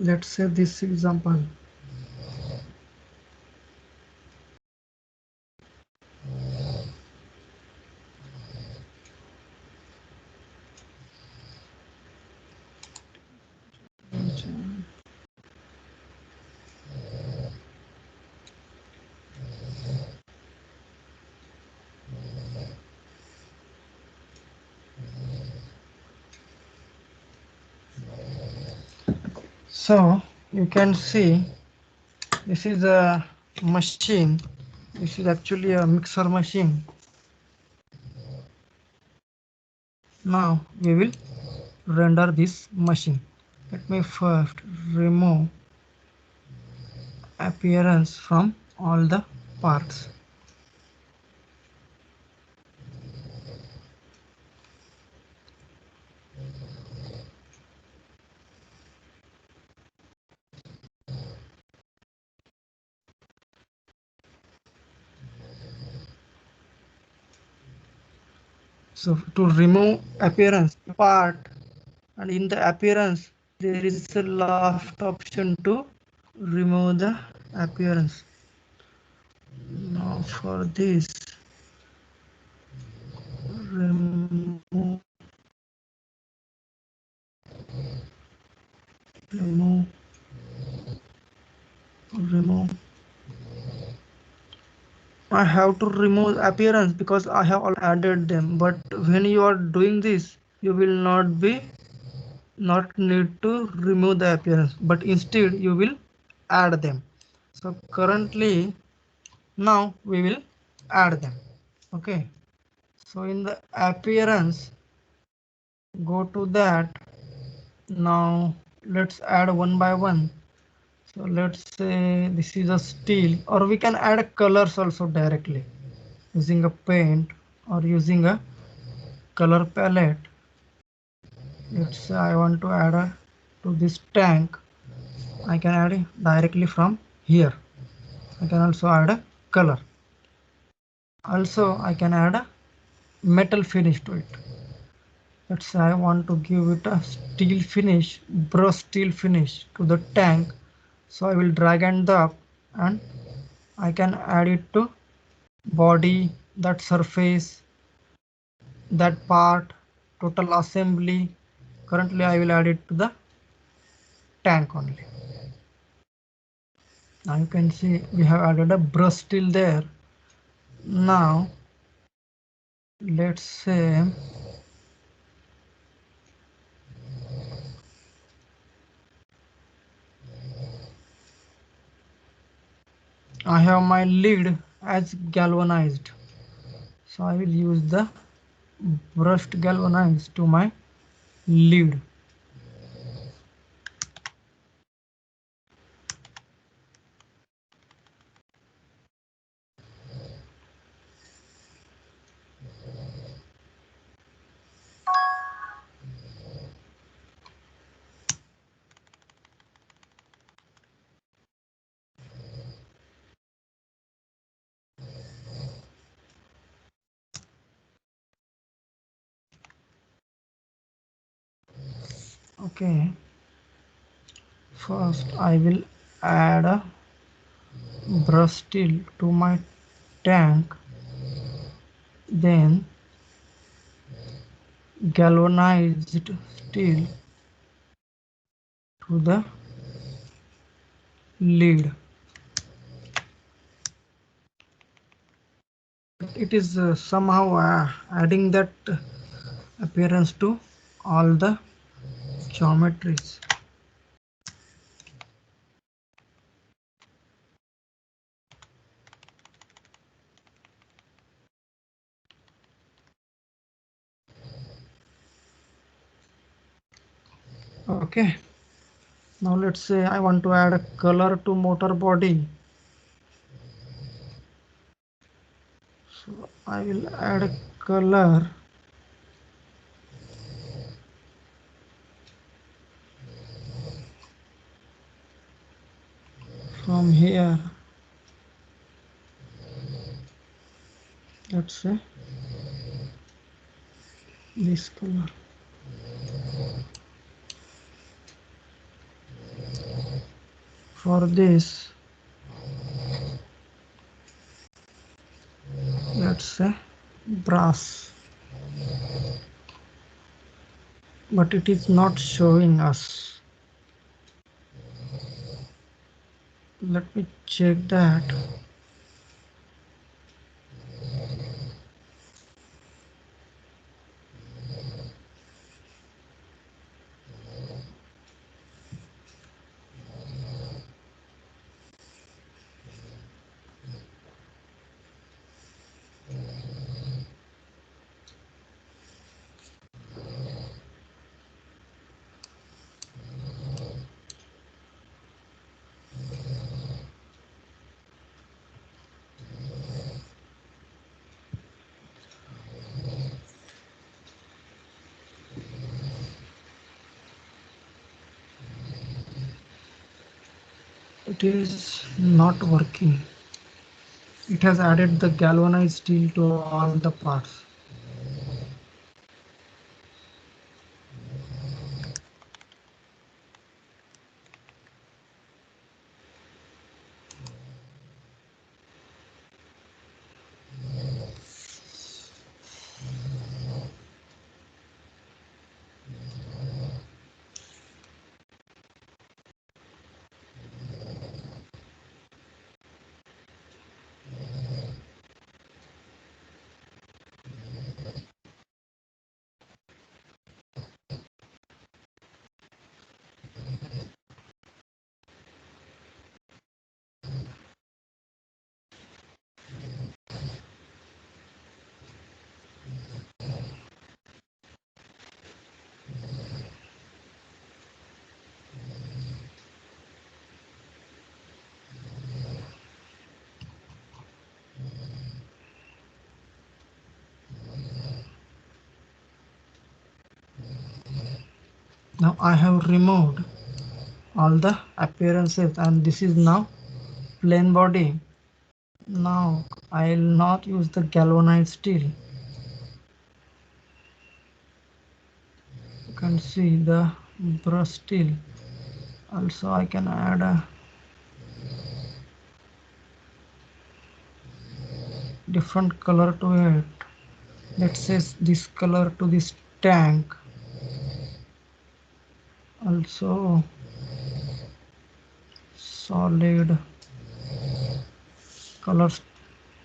let's say this example. So you can see this is a machine. This is actually a mixer machine. Now we will render this machine. Let me first remove appearance from all the parts. So to remove appearance part, and in the appearance there is a last option to remove the appearance. Now for this, remove remove remove I have to remove appearance because I have already added them, but when you are doing this you will not need to remove the appearance, but instead you will add them. So currently now we will add them. Okay, so in the appearance, go to that. Now let's add one by one. So let's say this is a steel, or we can add colors also directly using a paint or using a color palette. Let's say I want to add to this tank. I can add it directly from here. I can also add a color. Also I can add a metal finish to it. Let's say I want to give it a steel finish, brush steel finish to the tank. So I will drag and drop, and I can add it to body, that surface, that part, total assembly. Currently I will add it to the tank only. Now you can see we have added a brush steel there. Now let's say I have my lid as galvanized, so I will use the brushed galvanized to my lid. Okay, first I will add a brush steel to my tank, then galvanized steel to the lid. It is somehow adding that appearance to all the geometries. Okay, now let's say I want to add a color to motor body. So I will add a color from here. Let's say this color. For this, let's say brass, but it is not showing us. Let me check that. it is not working. It has added the galvanized steel to all the parts. Now I have removed all the appearances and this is now plain body. Now I'll not use the galvanized steel. You can see the brush steel. Also I can add a different color to it. Let's say this color to this tank. Also solid colors.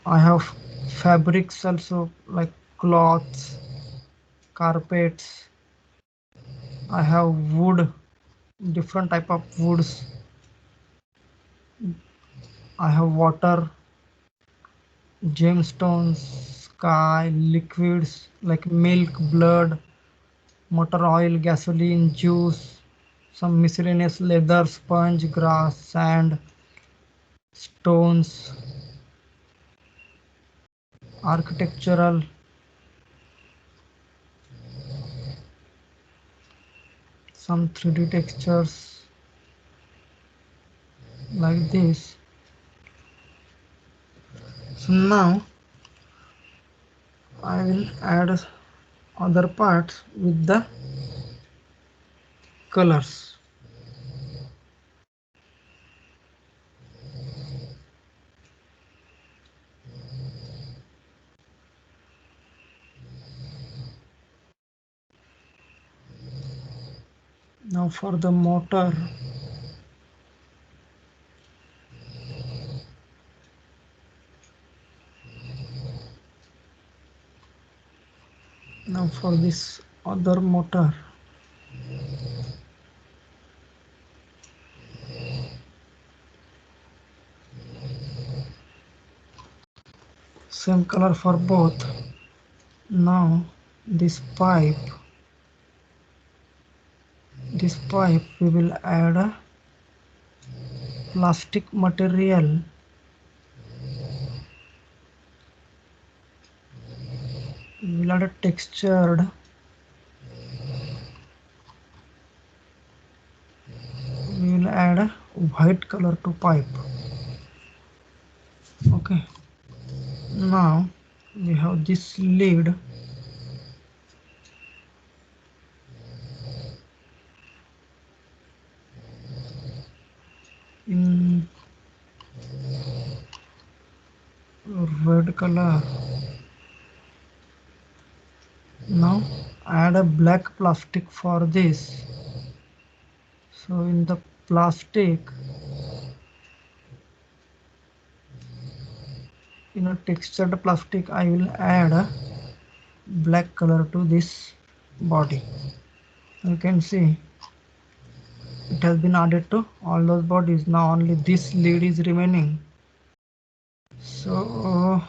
I have fabrics also like cloths, carpets. I have wood, different type of woods. I have water, gemstones, sky, liquids like milk, blood, motor oil, gasoline, juice, some miscellaneous leather, sponge, grass, sand, stones, architectural, some 3D textures like this. So now I will add other parts with the colors. Now for the motor, now for this other motor, same color for both. Now this pipe we will add a plastic material. We will add a textured. We will add a white color to pipe. Okay. Now we have this lid. In red color. Now add a black plastic for this. So in the plastic, in a textured plastic, I will add a black color to this body. You can see it has been added to all those bodies. Now only this lid is remaining. So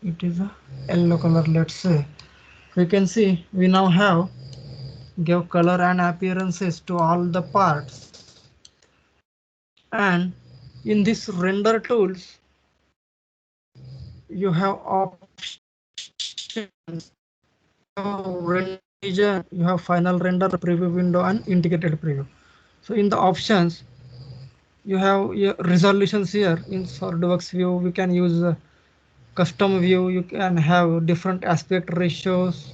it is a yellow color, let's say. You can see we now have give color and appearances to all the parts. And in this render tools, you have options. You have final render, preview window, and integrated preview. So in the options, you have your resolutions here in SolidWorks view. We can use custom view. You can have different aspect ratios.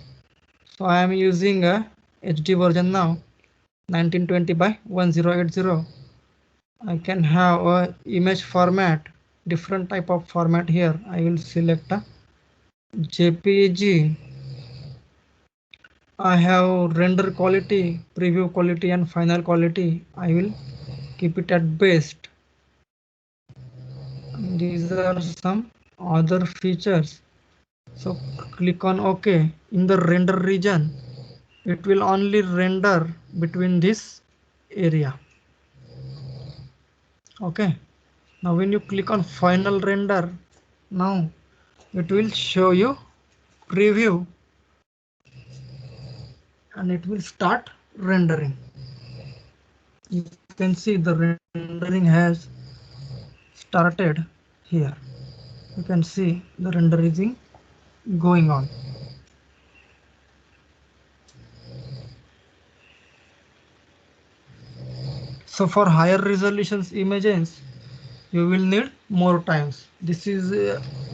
So I am using a HD version now, 1920 by 1080. I can have a image format, different type of format here. I will select a JPG. I have render quality, preview quality and final quality. I will keep it at best. These are some other features. So click on OK. In the render region, it will only render between this area. Okay. Now when you click on final render, now it will show you preview and it will start rendering. You can see the rendering has started here. You can see the rendering going on. So for higher resolutions images, you will need more times. This is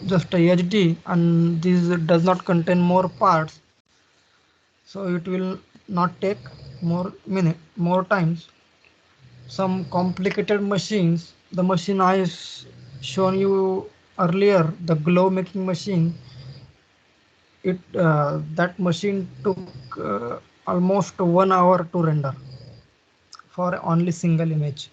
just a HD and this does not contain more parts. So it will not take more times. Some complicated machines, the machine I shown you earlier, the glow making machine, that machine took almost 1 hour to render for only single image.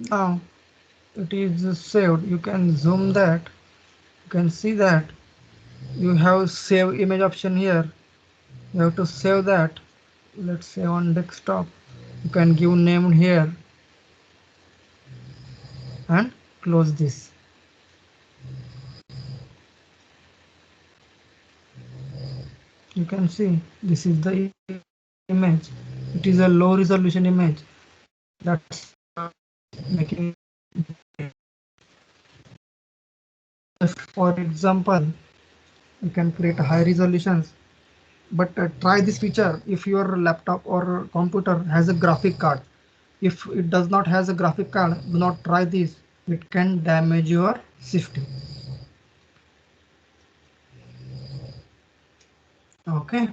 Now it is saved. You can zoom that. You can see that you have save image option here. You have to save that. Let's say on desktop. You can give name here and close this. You can see this is the image. It is a low resolution image. That's making. Just for example, you can create high resolutions. But try this feature if your laptop or computer has a graphic card. If it does not has a graphic card, do not try this. It can damage your system. Okay.